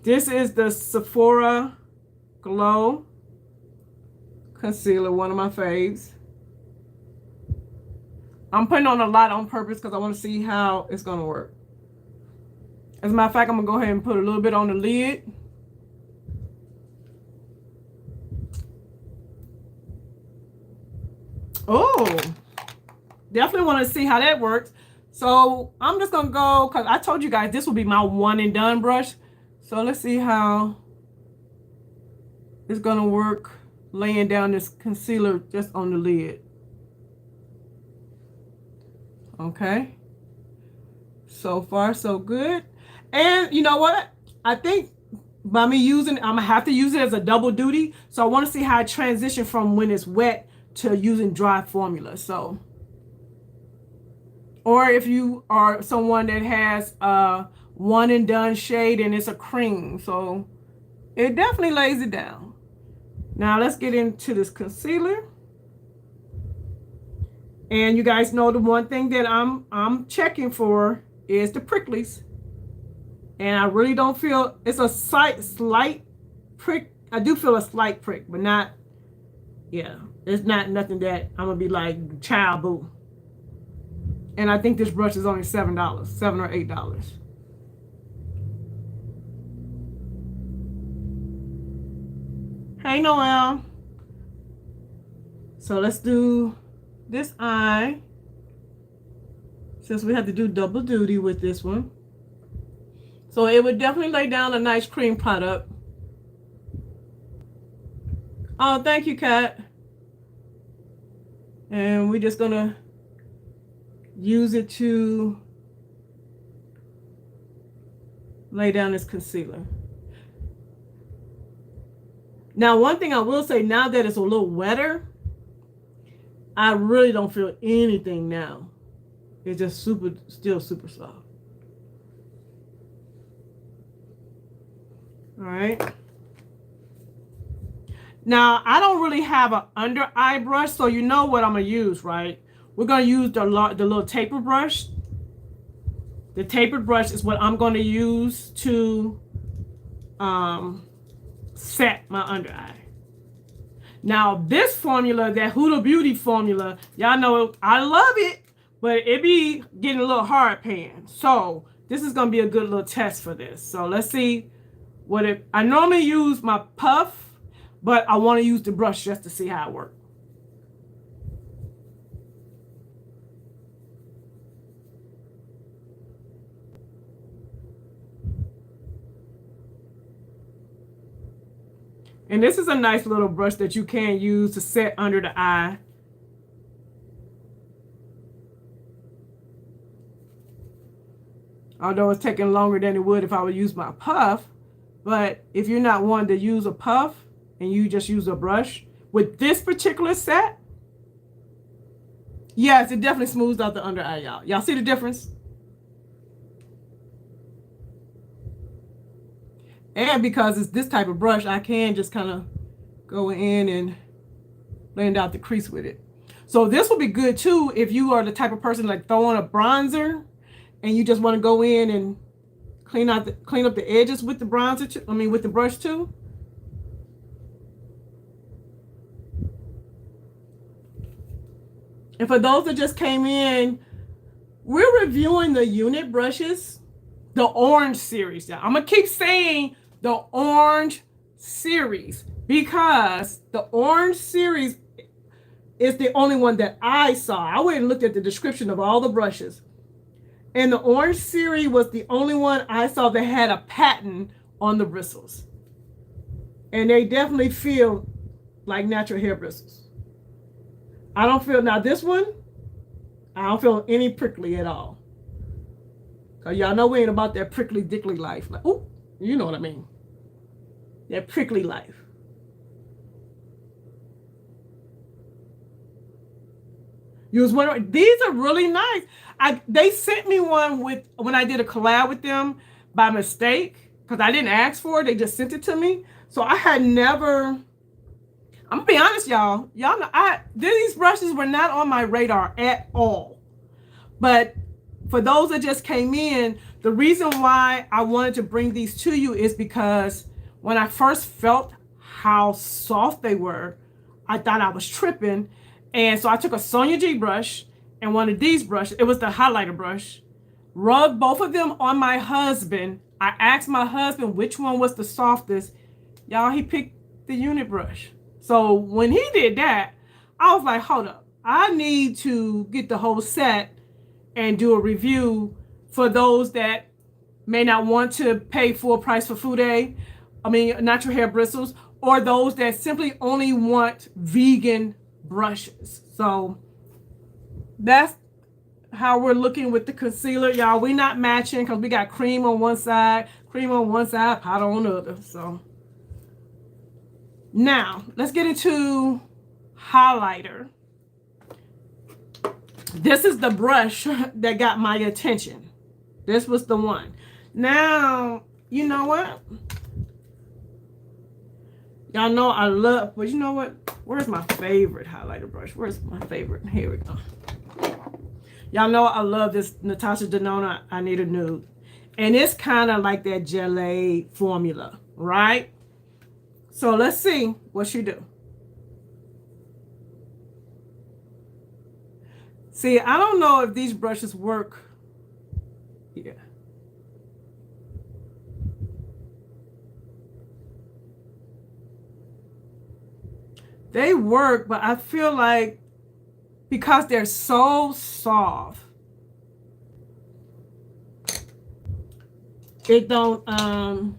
this is the Sephora Glow Concealer, one of my faves. I'm putting on a lot on purpose because I want to see how it's going to work. As a matter of fact, I'm going to go ahead and put a little bit on the lid. Oh, definitely want to see how that works. So I'm just going to go, because I told you guys this will be my one and done brush. So let's see how it's going to work laying down this concealer just on the lid. Okay. So far, so good. And you know what? I think by me using, I'm gonna have to use it as a double duty. So I want to see how I transition from when it's wet to using dry formula. So, or if you are someone that has a one and done shade and it's a cream, so it definitely lays it down. Now let's get into this concealer. And you guys know the one thing that I'm checking for is the pricklies. And I really don't feel, it's a slight prick. I do feel a slight prick, but not, yeah, it's not nothing that I'm gonna be like, child boo. And I think this brush is only $7, $7 or $8. Hey Noel. So let's do this eye, since we have to do double duty with this one. So it would definitely lay down a nice cream product. Oh, thank you, Kat. And we're just gonna use it to lay down this concealer. Now, one thing I will say, now that it's a little wetter, I really don't feel anything now. It's just still super soft. All right. Now, I don't really have an under eye brush, so you know what I'm going to use, right? We're going to use the little taper brush. The tapered brush is what I'm going to use to set my under eye. Now, this formula, that Huda Beauty formula, y'all know I love it, but it be getting a little hard pan. So this is going to be a good little test for this. So let's see what it, I normally use my puff, but I want to use the brush just to see how it works. And this is a nice little brush that you can use to set under the eye. Although it's taking longer than it would if I would use my puff. But if you're not one to use a puff and you just use a brush, with this particular set, yes, it definitely smooths out the under eye, y'all. Y'all see the difference? And because it's this type of brush, I can just kind of go in and blend out the crease with it. So this will be good too if you are the type of person like throwing a bronzer and you just want to go in and clean up the edges with the bronzer too, with the brush too. And for those that just came in, we're reviewing the unit brushes, the orange series. Now, I'm gonna keep saying the orange series because the orange series is the only one that I saw. I went and looked at the description of all the brushes, and the orange series was the only one I saw that had a pattern on the bristles, and they definitely feel like natural hair bristles. I don't feel, now this one, I don't feel any prickly at all. Cause y'all know we ain't about that prickly dickly life. Like, oh, you know what I mean. That prickly life. You was wondering, these are really nice. They sent me one when I did a collab with them by mistake, because I didn't ask for it. They just sent it to me. So I had never, I'm gonna be honest, y'all. Y'all know these brushes were not on my radar at all. But for those that just came in, the reason why I wanted to bring these to you is because when I first felt how soft they were, I thought I was tripping. And so I took a Sonia G brush and one of these brushes, it was the highlighter brush, rubbed both of them on my husband. I asked my husband which one was the softest. Y'all, he picked the unit brush. So when he did that, I was like, hold up. I need to get the whole set and do a review for those that may not want to pay full price for natural hair bristles, or those that simply only want vegan brushes. So that's how we're looking with the concealer, y'all. We not matching because we got cream on one side, powder on the other. So now let's get into highlighter. This is the brush that got my attention. This was the one. Now, you know what? Y'all know I love, but you know what? Where's my favorite highlighter brush? Where's my favorite? Here we go. Y'all know I love this Natasha Denona I Need a Nude. And it's kind of like that gelée formula, right? So let's see what she do. See, I don't know if these brushes work. Yeah. They work, but I feel like because they're so soft, it don't, hold on.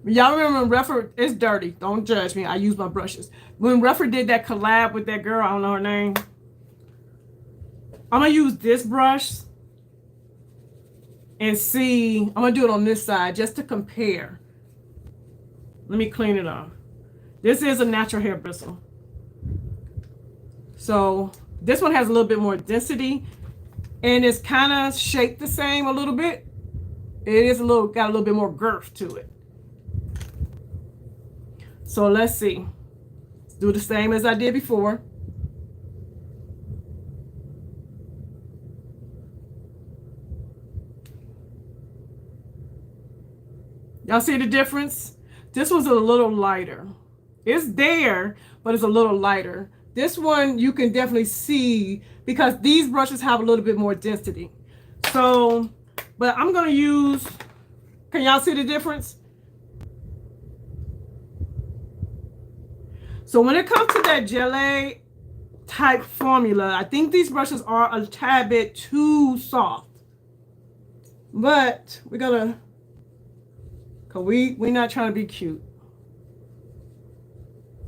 Y'all remember when Refer, it's dirty, don't judge me, I use my brushes. When Refer did that collab with that girl, I don't know her name, I'm gonna use this brush and see, I'm gonna do it on this side just to compare. Let me clean it off. This is a natural hair bristle. So this one has a little bit more density and it's kind of shaped the same a little bit. It is got a little bit more girth to it. So let's see. Let's do the same as I did before. Y'all see the difference? This was a little lighter. It's there, but it's a little lighter. This one you can definitely see because these brushes have a little bit more density. So, but I'm gonna use, can y'all see the difference? So when it comes to that gelée type formula, I think these brushes are a tad bit too soft. But we're gonna, cause we're not trying to be cute.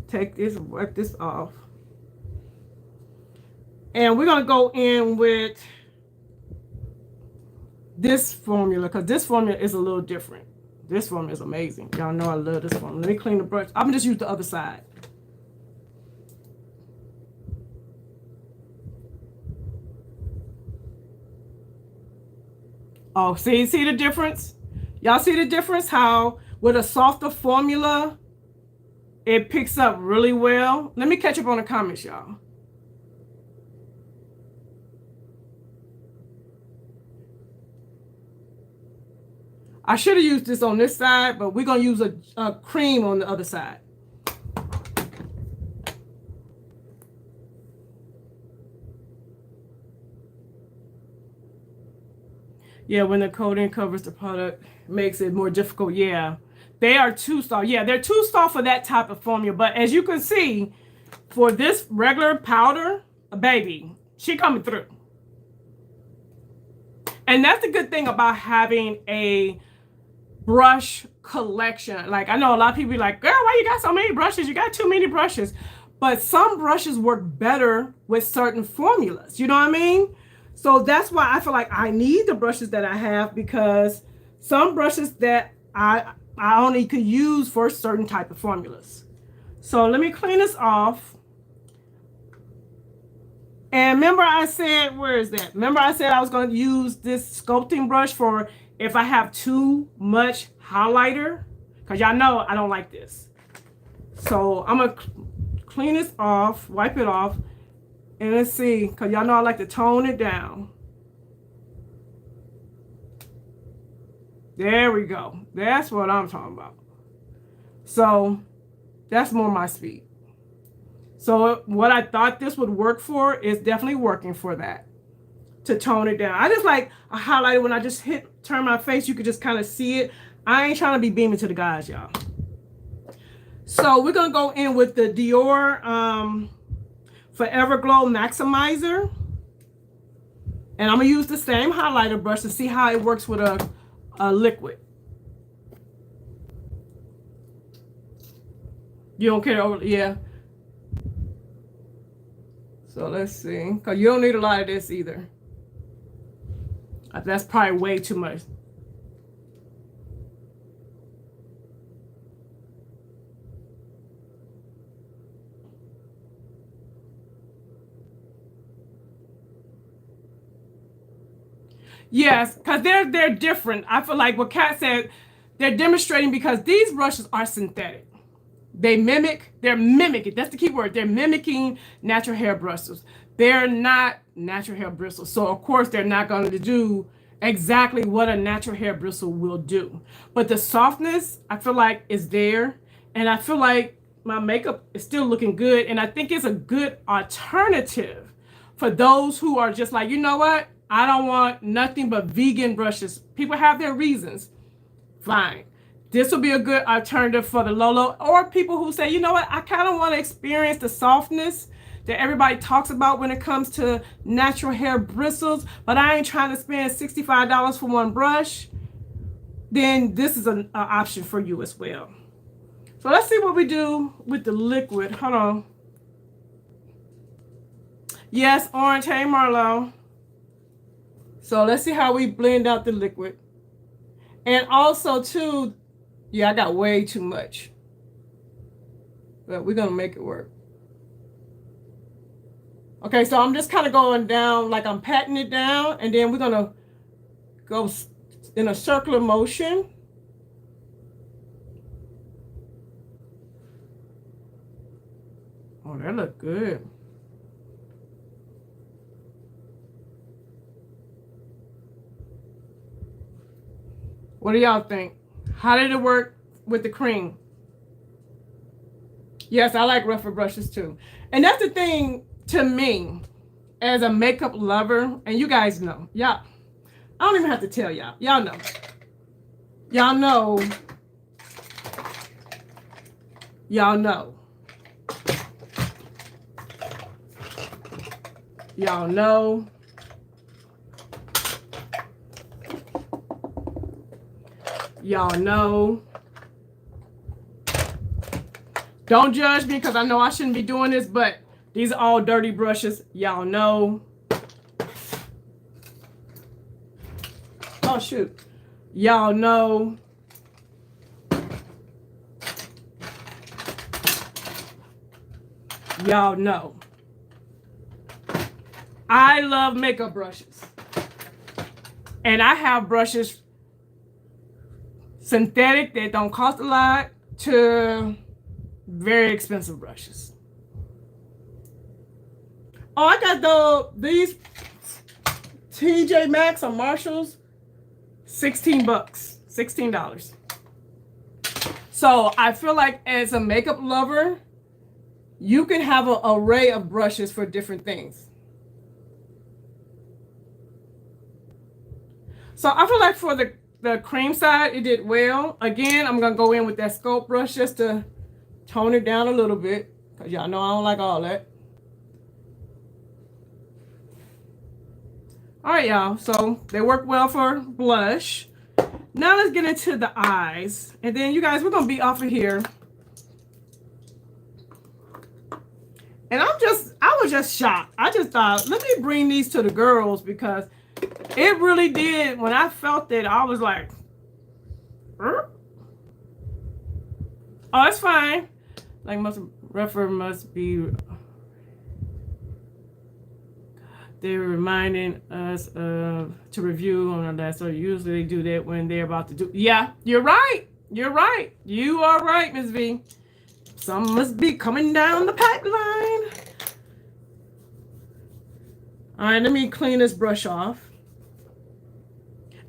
Take this, wipe this off. And we're gonna go in with this formula, because this formula is a little different. This formula is amazing. Y'all know I love this formula. Let me clean the brush. I'm gonna just use the other side. Oh, see the difference? Y'all see the difference? How with a softer formula, it picks up really well. Let me catch up on the comments, y'all. I should have used this on this side, but we're going to use a cream on the other side. Yeah, when the coating covers the product, makes it more difficult. Yeah, they are too soft. Yeah, they're too soft for that type of formula. But as you can see, for this regular powder, baby, she coming through. And that's the good thing about having a brush collection. Like, I know a lot of people be like, girl, why you got so many brushes? You got too many brushes. But some brushes work better with certain formulas. You know what I mean? So that's why I feel like I need the brushes that I have, because some brushes that I only could use for certain type of formulas. So let me clean this off. And remember I said, where is that? Remember I said I was going to use this sculpting brush for if I have too much highlighter, because y'all know I don't like this. So I'm going to clean this off, wipe it off. And let's see, because y'all know I like to tone it down. There we go. That's what I'm talking about. So that's more my speed. So what I thought this would work for is definitely working for that. To tone it down. I just like a highlighter when I just turn my face, you could just kind of see it. I ain't trying to be beaming to the guys, y'all. So we're going to go in with the Dior Forever Glow Maximizer, and I'm gonna use the same highlighter brush to see how it works with a liquid. You don't care over, yeah. So let's see, because you don't need a lot of this either. That's probably way too much. Yes, because they're different. I feel like what Kat said, they're demonstrating because these brushes are synthetic. They're mimicking. That's the key word. They're mimicking natural hair bristles. They're not natural hair bristles. So of course they're not going to do exactly what a natural hair bristle will do. But the softness, I feel like, is there. And I feel like my makeup is still looking good. And I think it's a good alternative for those who are just like, you know what? I don't want nothing but vegan brushes. People have their reasons. Fine. This will be a good alternative for the Lolo, or people who say, you know what, I kind of want to experience the softness that everybody talks about when it comes to natural hair bristles, but I ain't trying to spend $65 for one brush. Then this is an option for you as well. So let's see what we do with the liquid. Hold on. Yes, orange. Hey, Marlo. So let's see how we blend out the liquid. And also, too, yeah, I got way too much. But we're going to make it work. Okay, so I'm just kind of going down, like I'm patting it down. And then we're going to go in a circular motion. Oh, that look good. What do y'all think? How did it work with the cream? Yes, I like rougher brushes too. And that's the thing to me as a makeup lover, and you guys know, y'all, I don't even have to tell y'all. Y'all know. Y'all know. Y'all know. Y'all know. Y'all know. Don't judge me because I know I shouldn't be doing this, but these are all dirty brushes. Y'all know. Oh, shoot. Y'all know. Y'all know. I love makeup brushes. And I have brushes synthetic that don't cost a lot to very expensive brushes. Oh, I got these TJ Maxx or Marshalls, 16 bucks, $16. So I feel like as a makeup lover, you can have an array of brushes for different things. So I feel like for the cream side, it did well. Again, I'm going to go in with that sculpt brush just to tone it down a little bit, because y'all know I don't like all that. All right, y'all. So they work well for blush. Now let's get into the eyes. And then, you guys, we're going to be off of here. And I was just shocked. I just thought, let me bring these to the girls, because it really did. When I felt it, I was like, oh, it's fine. Like, must be. They're reminding us to review on that. So usually they do that when they're about to do. Yeah, you're right. You're right. You are right, Ms. V. Some must be coming down the pipeline. All right, let me clean this brush off.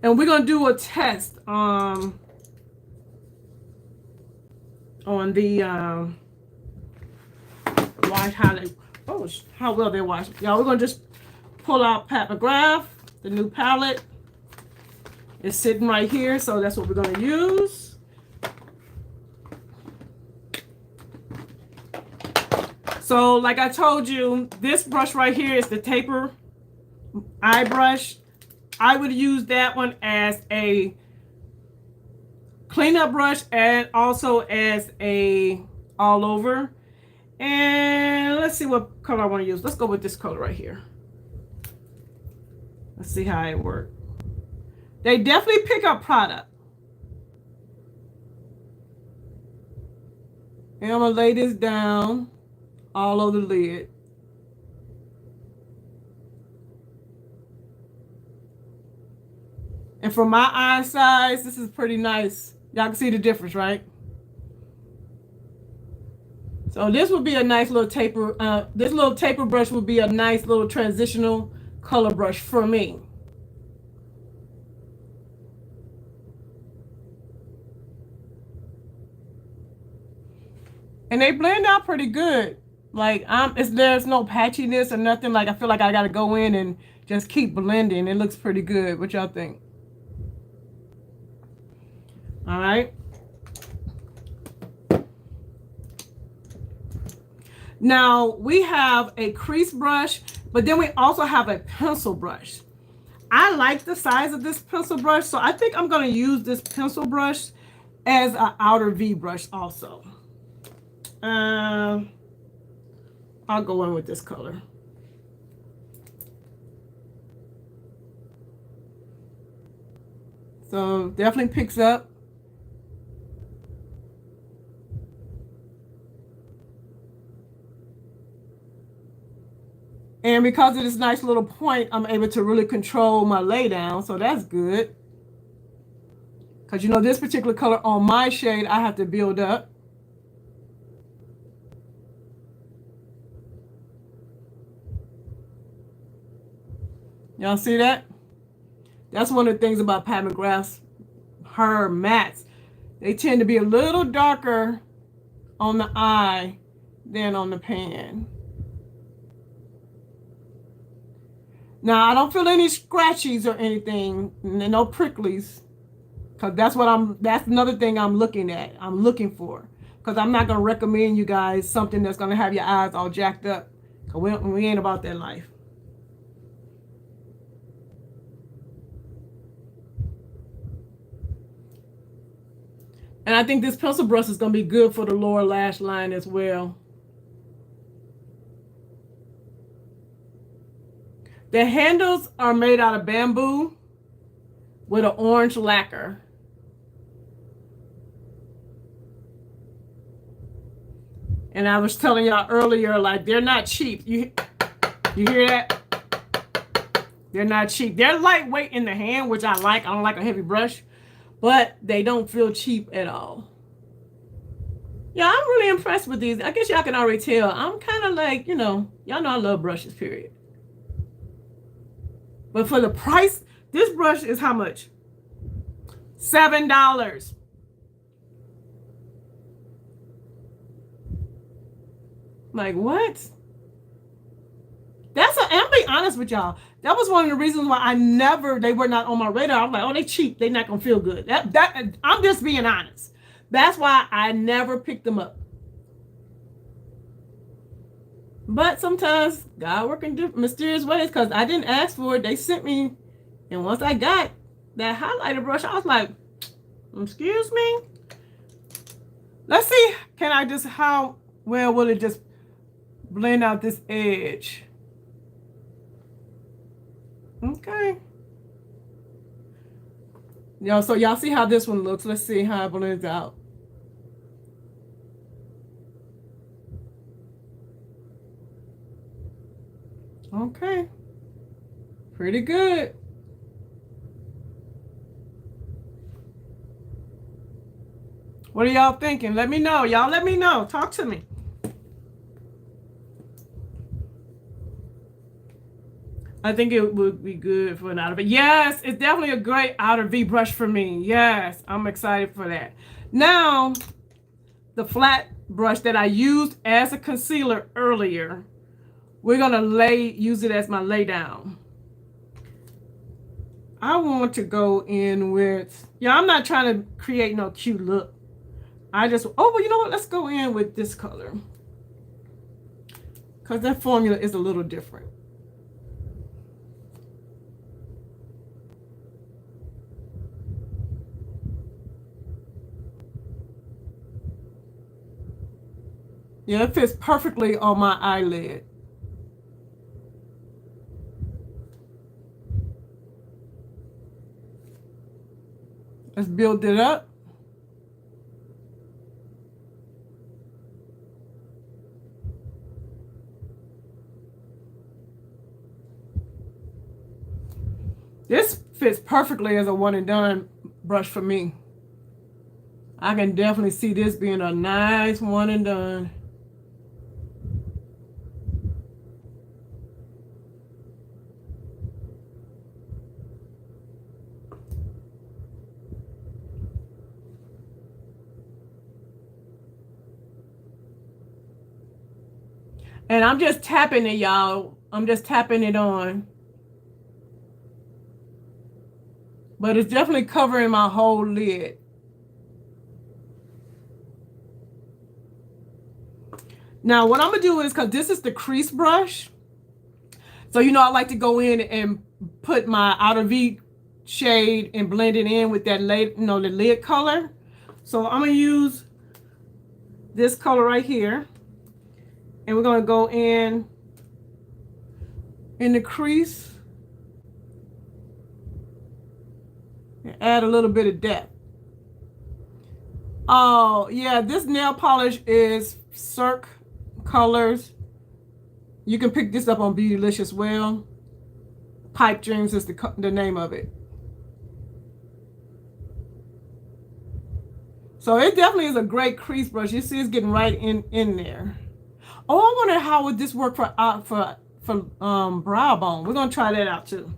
And we're going to do a test on the wash, how well they wash. Y'all, we're going to just pull out Pat McGrath, the new palette. It's sitting right here, so that's what we're going to use. So, like I told you, this brush right here is the taper eye brush. I would use that one as a cleanup brush and also as a all over. And let's see what color I want to use. Let's go with this color right here. Let's see how it works. They definitely pick up product. And I'm going to lay this down all over the lid. And for my eye size, this is pretty nice. Y'all can see the difference, right? So this would be a nice little taper. This little taper brush would be a nice little transitional color brush for me. And they blend out pretty good. Like there's no patchiness or nothing. Like I feel like I gotta go in and just keep blending. It looks pretty good. What y'all think? All right. Now we have a crease brush, but then we also have a pencil brush. I like the size of this pencil brush, so I think I'm going to use this pencil brush as an outer V brush also. I'll go in with this color. So definitely picks up. And because of this nice little point, I'm able to really control my lay down. So that's good. Because you know, this particular color on my shade, I have to build up. Y'all see that? That's one of the things about Pat McGrath's her mattes. They tend to be a little darker on the eye than on the pan. Now, I don't feel any scratchies or anything, no pricklies, because that's another thing I'm looking at. I'm looking for, because I'm not going to recommend you guys something that's going to have your eyes all jacked up, because we ain't about that life. And I think this pencil brush is going to be good for the lower lash line as well. The handles are made out of bamboo with an orange lacquer. And I was telling y'all earlier, like, they're not cheap. You hear that? They're not cheap. They're lightweight in the hand, which I like. I don't like a heavy brush, but they don't feel cheap at all. Yeah, I'm really impressed with these. I guess y'all can already tell. I'm kind of like, y'all know I love brushes, period. But for the price, this brush is how much? $7. Like, what? I'll be honest with y'all. That was one of the reasons why they were not on my radar. I'm like, oh, they cheap. They're not going to feel good. I'm just being honest. That's why I never picked them up. But sometimes God works in different mysterious ways, because I didn't ask for it. They sent me. And once I got that highlighter brush, I was like, excuse me? Let's see. How well will it just blend out this edge? Okay. So y'all see how this one looks. Let's see how it blends out. Okay. Pretty good. What are y'all thinking? Let me know. Y'all let me know. Talk to me. I think it would be good for an outer V. Yes, it's definitely a great outer V brush for me. Yes, I'm excited for that. Now, the flat brush that I used as a concealer earlier, we're going to use it as my lay down. I want to go in with, I'm not trying to create no cute look. Well, you know what? Let's go in with this color, because that formula is a little different. Yeah, it fits perfectly on my eyelid. Let's build it up. This fits perfectly as a one and done brush for me. I can definitely see this being a nice one and done. And I'm just tapping it, y'all. I'm just tapping it on. But it's definitely covering my whole lid. Now, what I'm going to do is, because this is the crease brush, so you know I like to go in and put my outer V shade and blend it in with that lid, the lid color. So I'm going to use this color right here. And we're going to go in the crease and add a little bit of depth. Oh, yeah, this nail polish is Cirque Colors. You can pick this up on Beautylish as well. Pipe Dreams is the name of it. So it definitely is a great crease brush. You see it's getting right in there. Oh, I wonder how would this work for brow bone. We're gonna try that out too.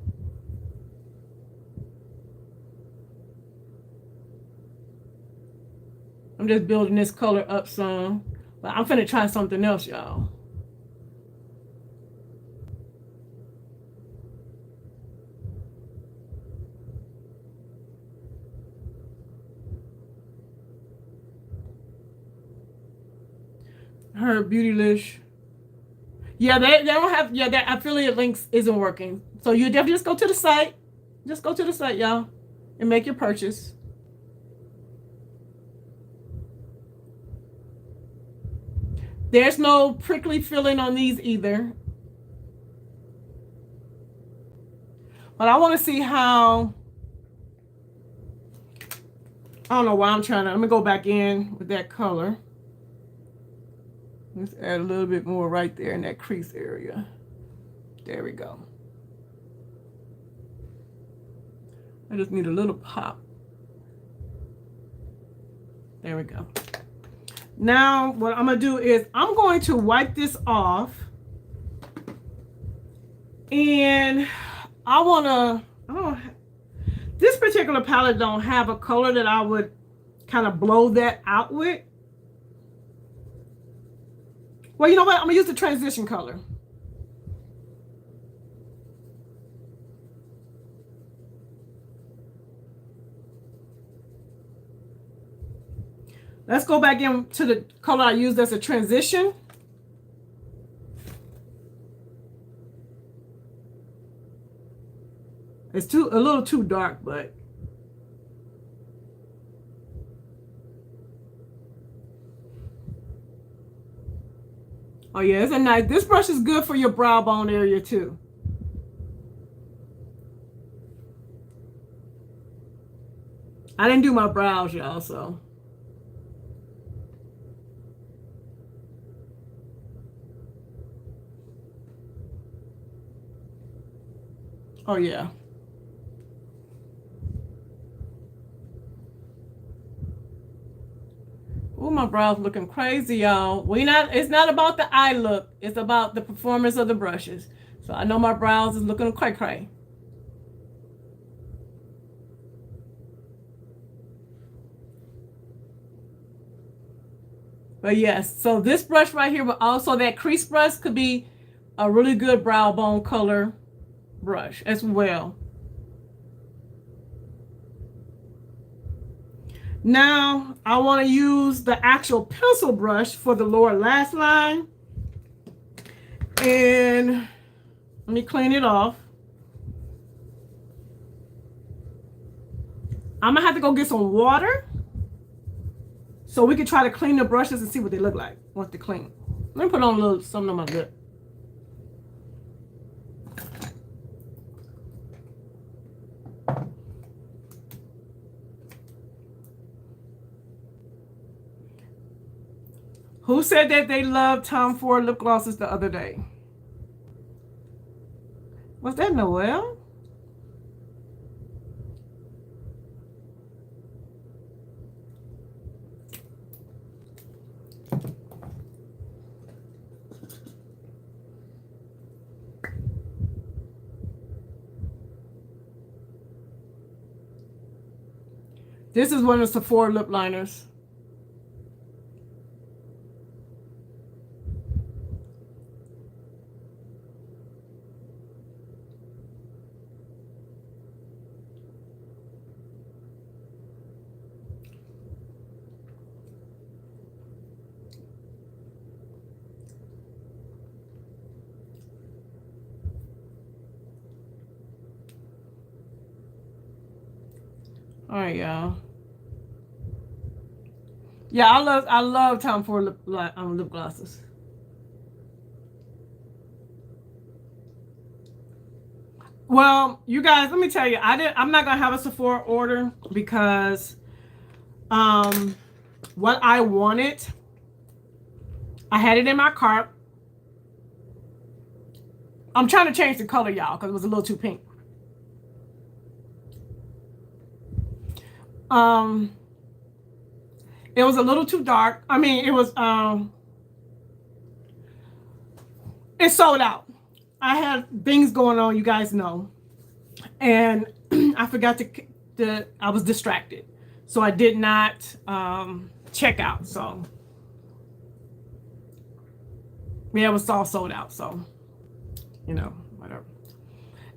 I'm just building this color up some, but I'm finna try something else, y'all. Her Beautylish. Yeah, they don't have, yeah, that affiliate links isn't working. So you definitely just go to the site. Just go to the site, y'all, and make your purchase. There's no prickly feeling on these either. But I want to see how, I don't know why I'm trying to, let me go back in with that color. Let's add a little bit more right there in that crease area. There we go. I just need a little pop. There we go. Now what I'm gonna do is I'm going to wipe this off, and this particular palette don't have a color that I would kind of blow that out with. Well, you know what? I'm gonna use the transition color. Let's go back into the color I used as a transition. It's a little too dark, but oh yeah, it's a nice. This brush is good for your brow bone area too. I didn't do my brows, y'all, so. Oh yeah. Oh, my brows looking crazy, y'all. It's not about the eye look. It's about the performance of the brushes. So I know my brows is looking cray. But yes, so this brush right here, but also that crease brush could be a really good brow bone color brush as well. Now I want to use the actual pencil brush for the lower lash line, and let me clean it off. I'm gonna have to go get some water so we can try to clean the brushes and see what they look like once they clean. Let me put on a little something on my lip. Who said that they loved Tom Ford lip glosses the other day? Was that Noelle? This is one of the Sephora lip liners. All right, y'all. Yeah, I love Tom Ford lip glosses. Well, you guys, let me tell you, I'm not gonna have a Sephora order because what I wanted, I had it in my cart. I'm trying to change the color, y'all, because it was a little too pink. It was a little too dark. I mean, it was it sold out. I had things going on, you guys know. And I forgot I was distracted. So I did not check out. So yeah, it was all sold out. So, you know, whatever.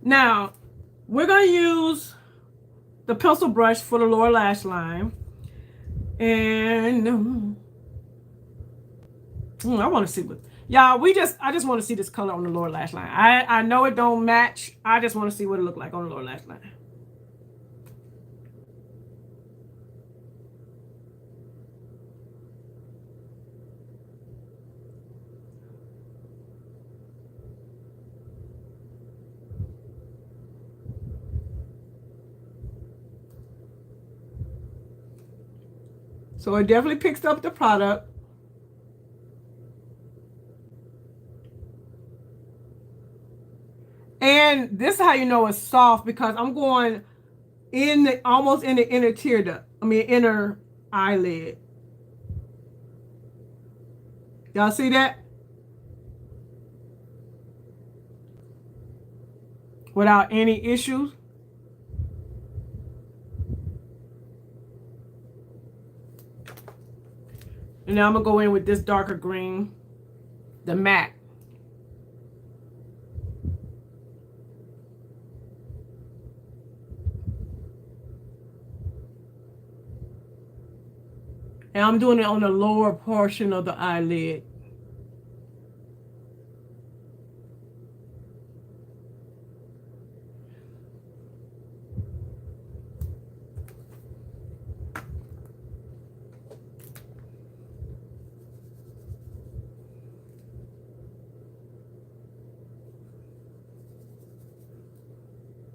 Now, we're going to use the pencil brush for the lower lash line. And I want to see what y'all. I just want to see this color on the lower lash line. I know it don't match. I just want to see what it look like on the lower lash line. So it definitely picks up the product. And this is how you know it's soft, because I'm going almost in the inner tear duct. I mean, inner eyelid. Y'all see that? Without any issues. And now I'm going to go in with this darker green, the matte. And I'm doing it on the lower portion of the eyelid.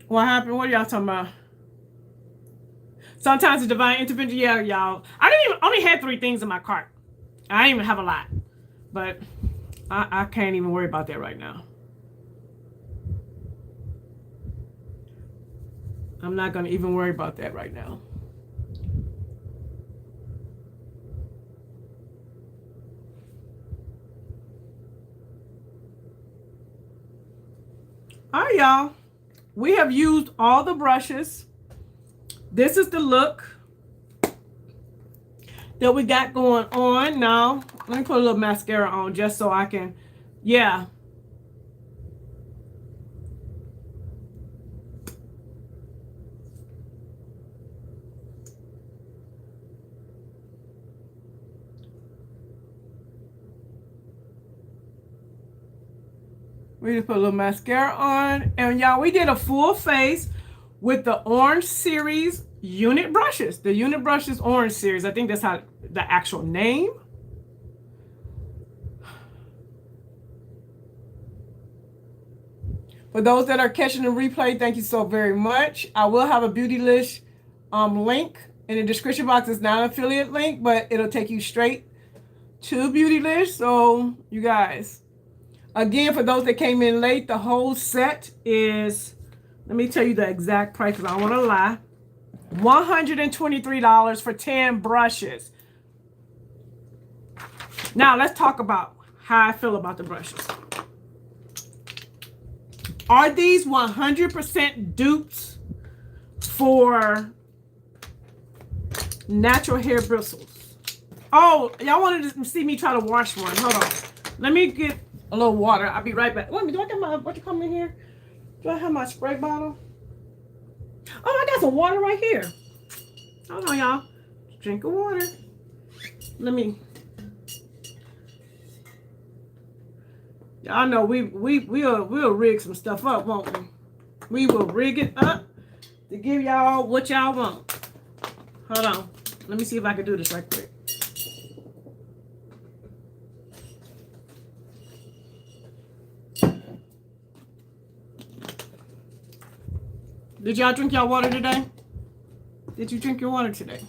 What happened? What are y'all talking about? Sometimes the divine intervention. Yeah, y'all. Only had 3 things in my cart. I didn't even have a lot. But I can't even worry about that right now. I'm not going to even worry about that right now. All right, y'all. We have used all the brushes. This is the look that we got going on. Now, let me put a little mascara on just so I can, yeah. We just put a little mascara on. And y'all, we did a full face with the Orange Series unit brushes. The unit brushes Orange Series. I think that's how the actual name. For those that are catching the replay, thank you so very much. I will have a Beautylish link in the description box. It's not an affiliate link, but it'll take you straight to Beautylish. So you guys, again, for those that came in late, the whole set is, let me tell you the exact price because I don't want to lie. $123 for 10 brushes. Now let's talk about how I feel about the brushes. Are these 100% dupes for natural hair bristles? Oh, y'all wanted to see me try to wash one. Hold on. Let me get a little water. I'll be right back. Wait a minute, do I get my, what you come in here? Do I have my spray bottle? Oh, I got some water right here. Hold on, y'all. Drink of water. Let me. Y'all know we'll rig some stuff up, won't we? We will rig it up to give y'all what y'all want. Hold on. Let me see if I can do this right quick. Did y'all drink y'all water today? Did you drink your water today?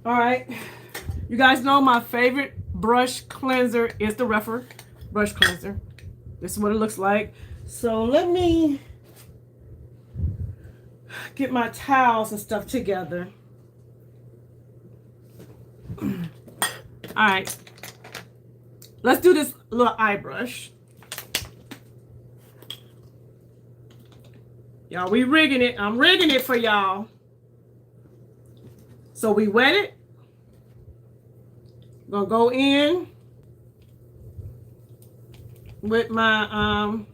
All right. You guys know my favorite brush cleanser is the Rephr brush cleanser. This is what it looks like. So let me get my towels and stuff together. All right. Let's do this little eye brush. Y'all, we rigging it. I'm rigging it for y'all. So we wet it. Gonna go in with my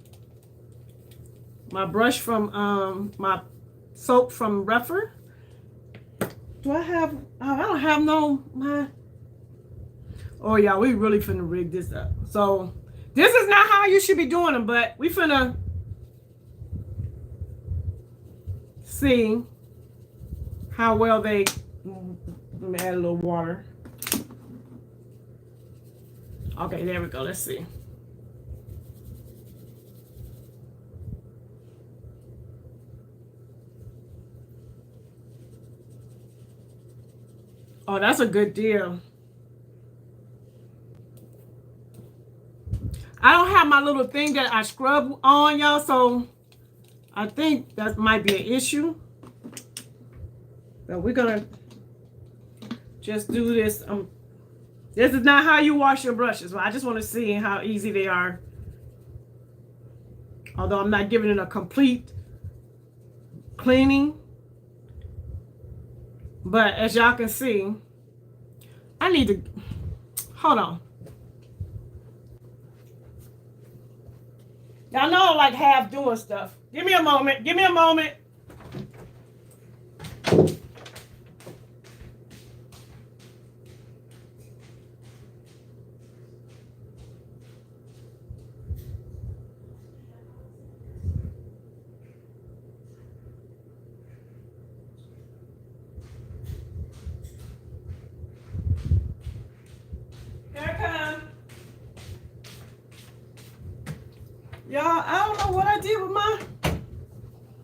my brush from my soap from Rephr. Do I have? I don't have no my. Oh y'all, we really finna rig this up. So this is not how you should be doing them, but we finna see how well they. Let me add a little water. Okay, there we go. Let's see. Oh, that's a good deal. I don't have my little thing that I scrub on, y'all, so I think that might be an issue. But we're gonna just do this. This is not how you wash your brushes, but I just want to see how easy they are. Although I'm not giving it a complete cleaning. But as y'all can see, I need to, hold on. Y'all know I like half doing stuff. Give me a moment. Give me a moment. Y'all, I don't know what I did with my.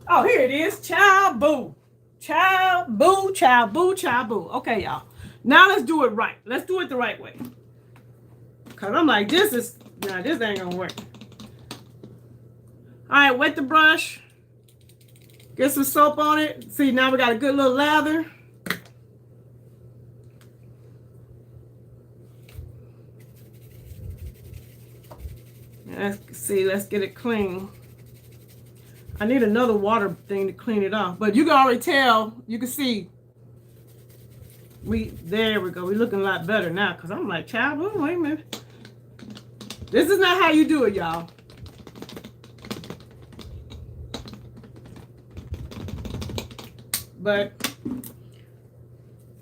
Oh, here it is. Child boo. Child boo, child boo, child boo. Okay, y'all. Now let's do it right. Let's do it the right way. Because I'm like, this ain't going to work. All right, wet the brush. Get some soap on it. See, now we got a good little lather. Let's see, let's get it clean. I need another water thing to clean it off. But you can already tell, you can see. There we go. We're looking a lot better now. Because I'm like, child, oh, wait a minute. This is not how you do it, y'all. But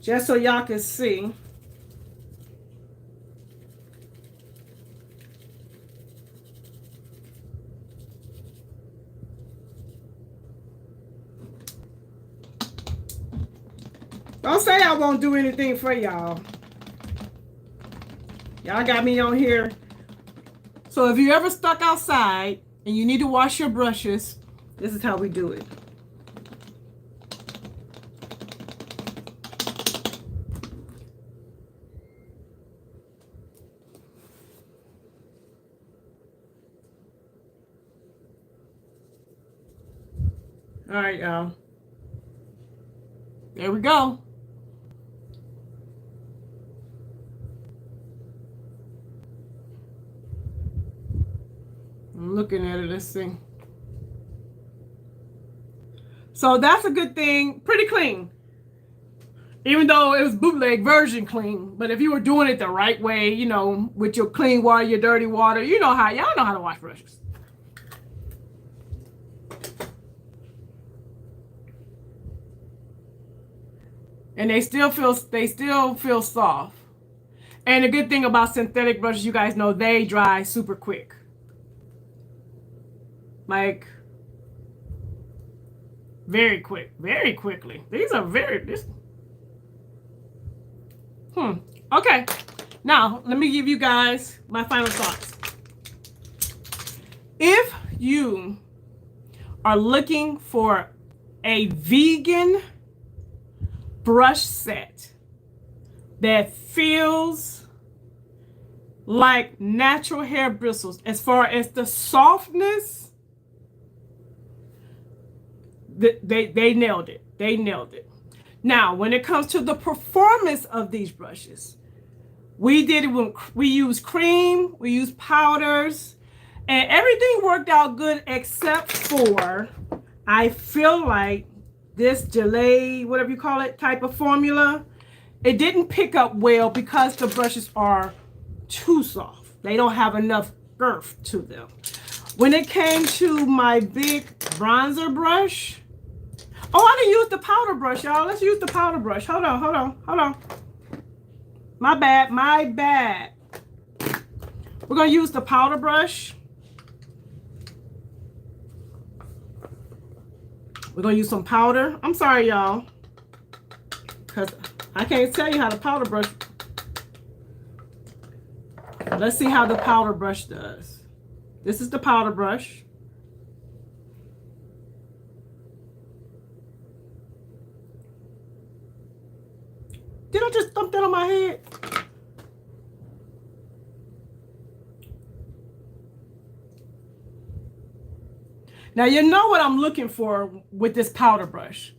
just so y'all can see. Don't say I won't do anything for y'all. Y'all got me on here So if you ever stuck outside and you need to wash your brushes, this is how we do it. All right, y'all. There we go. I'm looking at it. Let's see. So that's a good thing. Pretty clean. Even though it was bootleg version clean. But if you were doing it the right way, you know, with your clean water, your dirty water, you know how, y'all know how to wash brushes. And they still feel soft. And the good thing about synthetic brushes, you guys know, they dry super quick. Like, very quick, very quickly. These are Okay. Now, let me give you guys my final thoughts. If you are looking for a vegan brush set that feels like natural hair bristles, as far as the softness, they nailed it. They nailed it. Now, when it comes to the performance of these brushes, we use cream, we use powders, and everything worked out good except for, I feel like this gelée, whatever you call it, type of formula, it didn't pick up well because the brushes are too soft. They don't have enough girth to them. When it came to my big bronzer brush, oh, I didn't use the powder brush, y'all. Let's use the powder brush. Hold on. My bad. We're going to use the powder brush. We're going to use some powder. I'm sorry, y'all, because I can't tell you how the powder brush. Let's see how the powder brush does. This is the powder brush. Did I just thump that on my head? Now, you know what I'm looking for with this powder brush.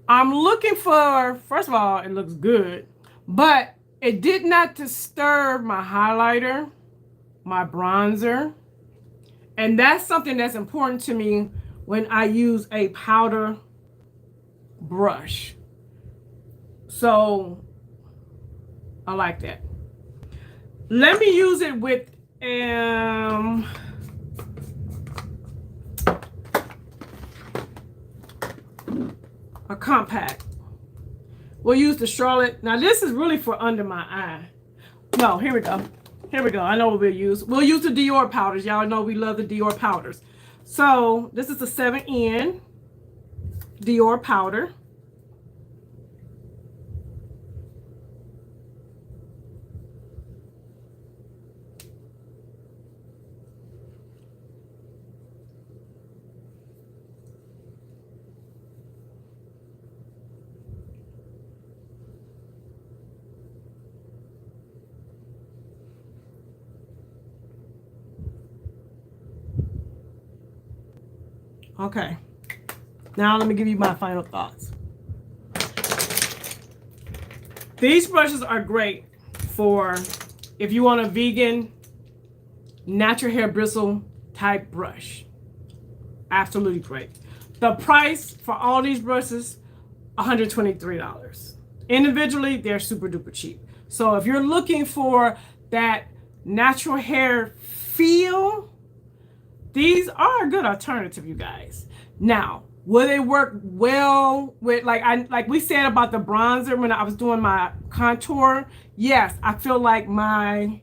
I'm looking for, first of all, it looks good, but it did not disturb my highlighter, my bronzer. And that's something that's important to me when I use a powder brush. So I like that. Let me use it with a compact. We'll use the Charlotte. Now this is really for under my eye. No, here we go. I know what we'll use. We'll use the Dior powders. Y'all know we love the Dior powders. So this is a 7N Dior powder. Okay, now let me give you my final thoughts. These brushes are great for if you want a vegan, natural hair bristle type brush. Absolutely great. The price for all these brushes, $123. Individually, they're super duper cheap. So if you're looking for that natural hair feel, these are a good alternative, you guys. Now, will they work well with, like we said about the bronzer when I was doing my contour? Yes, I feel like my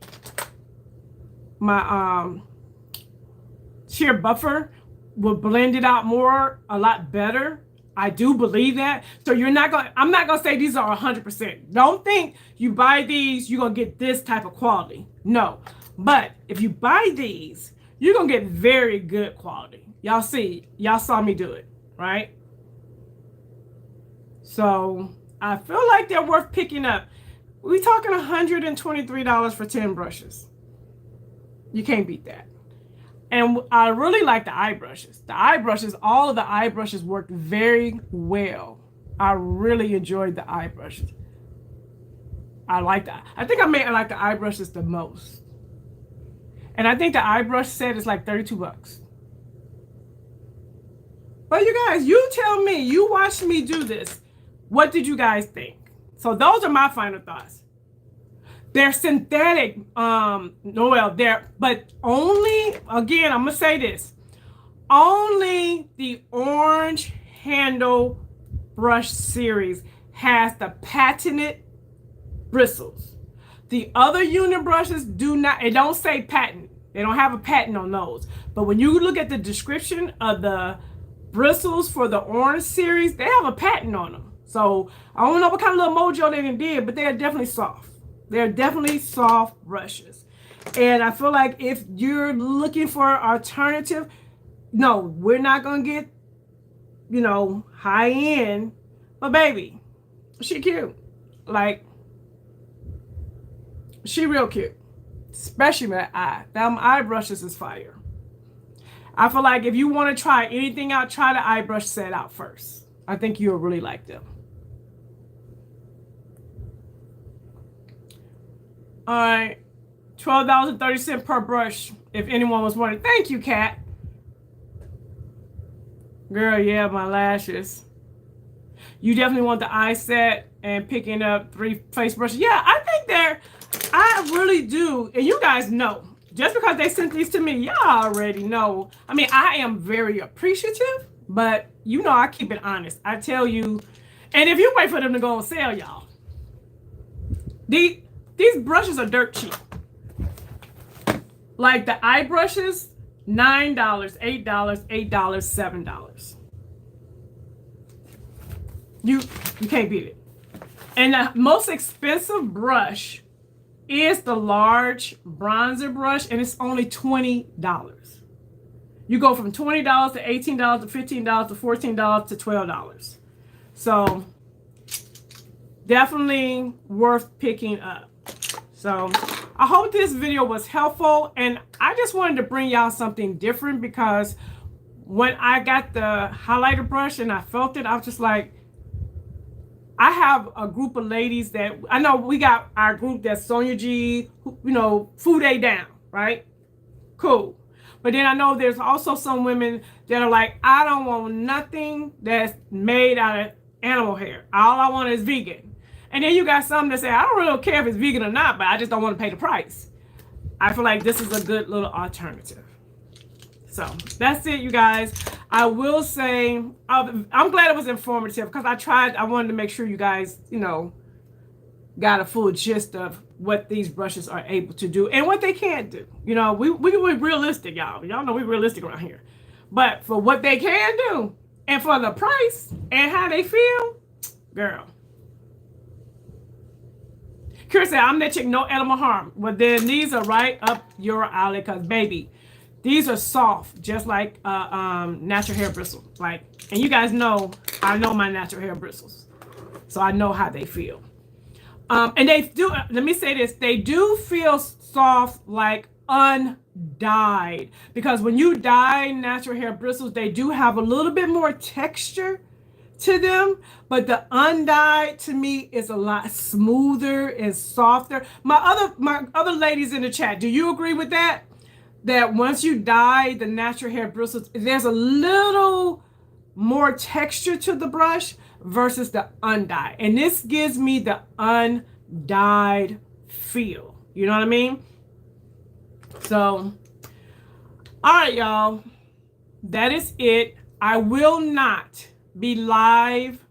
sheer buffer will blend it out a lot better. I do believe that. So I'm not gonna say these are 100%. Don't think you buy these, you're gonna get this type of quality. No. But if you buy these, you're going to get very good quality. Y'all saw me do it, right? So I feel like they're worth picking up. We're talking $123 for 10 brushes. You can't beat that. And I really like the eye brushes. All of the eye brushes worked very well. I really enjoyed the eye brushes. I like that. I think I like the eye brushes the most. And I think the eye brush set is like $32. But you guys, you tell me, you watched me do this. What did you guys think? So those are my final thoughts. They're synthetic, but only, again, I'm gonna say this, only the orange handle brush series has the patented bristles. The other unit brushes do not, it don't say patent. They don't have a patent on those. But when you look at the description of the bristles for the orange series, they have a patent on them. So I don't know what kind of little mojo they did, but they are definitely soft. They're definitely soft brushes. And I feel like if you're looking for an alternative, no, we're not going to get, high end. But baby, she cute. Like, she real cute. Especially with that eye. Them eye brushes is fire. I feel like if you want to try anything out, try the eye brush set out first. I think you'll really like them. All right, $12.30 per brush, if anyone was wondering. Thank you, Kat. Girl, yeah, my lashes. You definitely want the eye set and picking up 3 face brushes. Yeah, I really do. And you guys know, just because they sent these to me, y'all already know. I mean, I am very appreciative, but I keep it honest. I tell you, and if you wait for them to go on sale, y'all, these brushes are dirt cheap. Like the eye brushes, $9, $8, $8, $7. You can't beat it. And the most expensive brush is the large bronzer brush, and it's only $20. You go from $20 to $18 to $15 to $14 to $12. So definitely worth picking up. So I hope this video was helpful, and I just wanted to bring y'all something different because when I got the highlighter brush and I felt it, I was just like, I have a group of ladies that I know. We got our group that's Sonia G, Food Day Down, right? Cool. But then I know there's also some women that are like, I don't want nothing that's made out of animal hair. All I want is vegan. And then you got some that say, I don't really care if it's vegan or not, but I just don't want to pay the price. I feel like this is a good little alternative. So that's it, you guys. I will say, I'm glad it was informative because I wanted to make sure you guys, got a full gist of what these brushes are able to do and what they can't do. We're realistic, y'all. Y'all know we're realistic around here. But for what they can do and for the price and how they feel, girl. Chris said, I'm that chick, no animal harm. Well, then these are right up your alley because, baby, these are soft, just like natural hair bristle. And you guys know, I know my natural hair bristles. So I know how they feel. And they do, let me say this, they do feel soft like undyed. Because when you dye natural hair bristles, they do have a little bit more texture to them, but the undyed to me is a lot smoother and softer. My other ladies in the chat, do you agree with that? That once you dye the natural hair bristles, there's a little more texture to the brush versus the undyed. And this gives me the undyed feel. You know what I mean? So, all right, y'all. That is it. I will not be live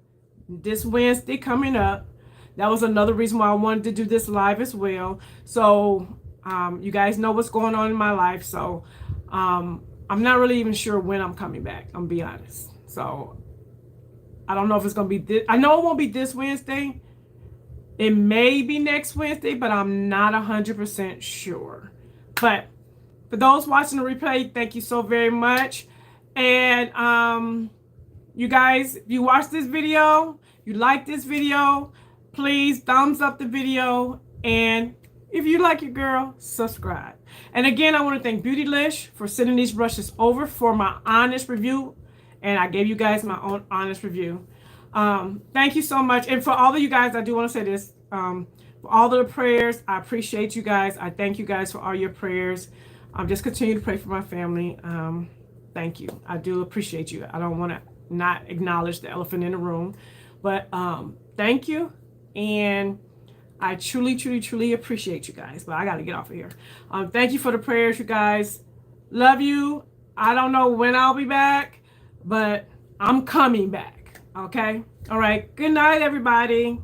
this Wednesday coming up. That was another reason why I wanted to do this live as well. So you guys know what's going on in my life. So I'm not really even sure when I'm coming back. I'm gonna be honest. So I don't know if it's gonna be this. I know it won't be this Wednesday. It may be next Wednesday, but I'm not 100% sure. But for those watching the replay, thank you so very much. And you guys, if you watch this video, you like this video, please thumbs up the video. And if you like your girl, subscribe. And again, I want to thank Beautylish for sending these brushes over for my honest review. And I gave you guys my own honest review. Thank you so much. And for all of you guys, I do want to say this. For all of the prayers, I appreciate you guys. I thank you guys for all your prayers. Just continue to pray for my family. Thank you. I do appreciate you. I don't want to not acknowledge the elephant in the room. But thank you. And I truly, truly, truly appreciate you guys. But I got to get off of here. Thank you for the prayers, you guys. Love you. I don't know when I'll be back, but I'm coming back. Okay? All right. Good night, everybody.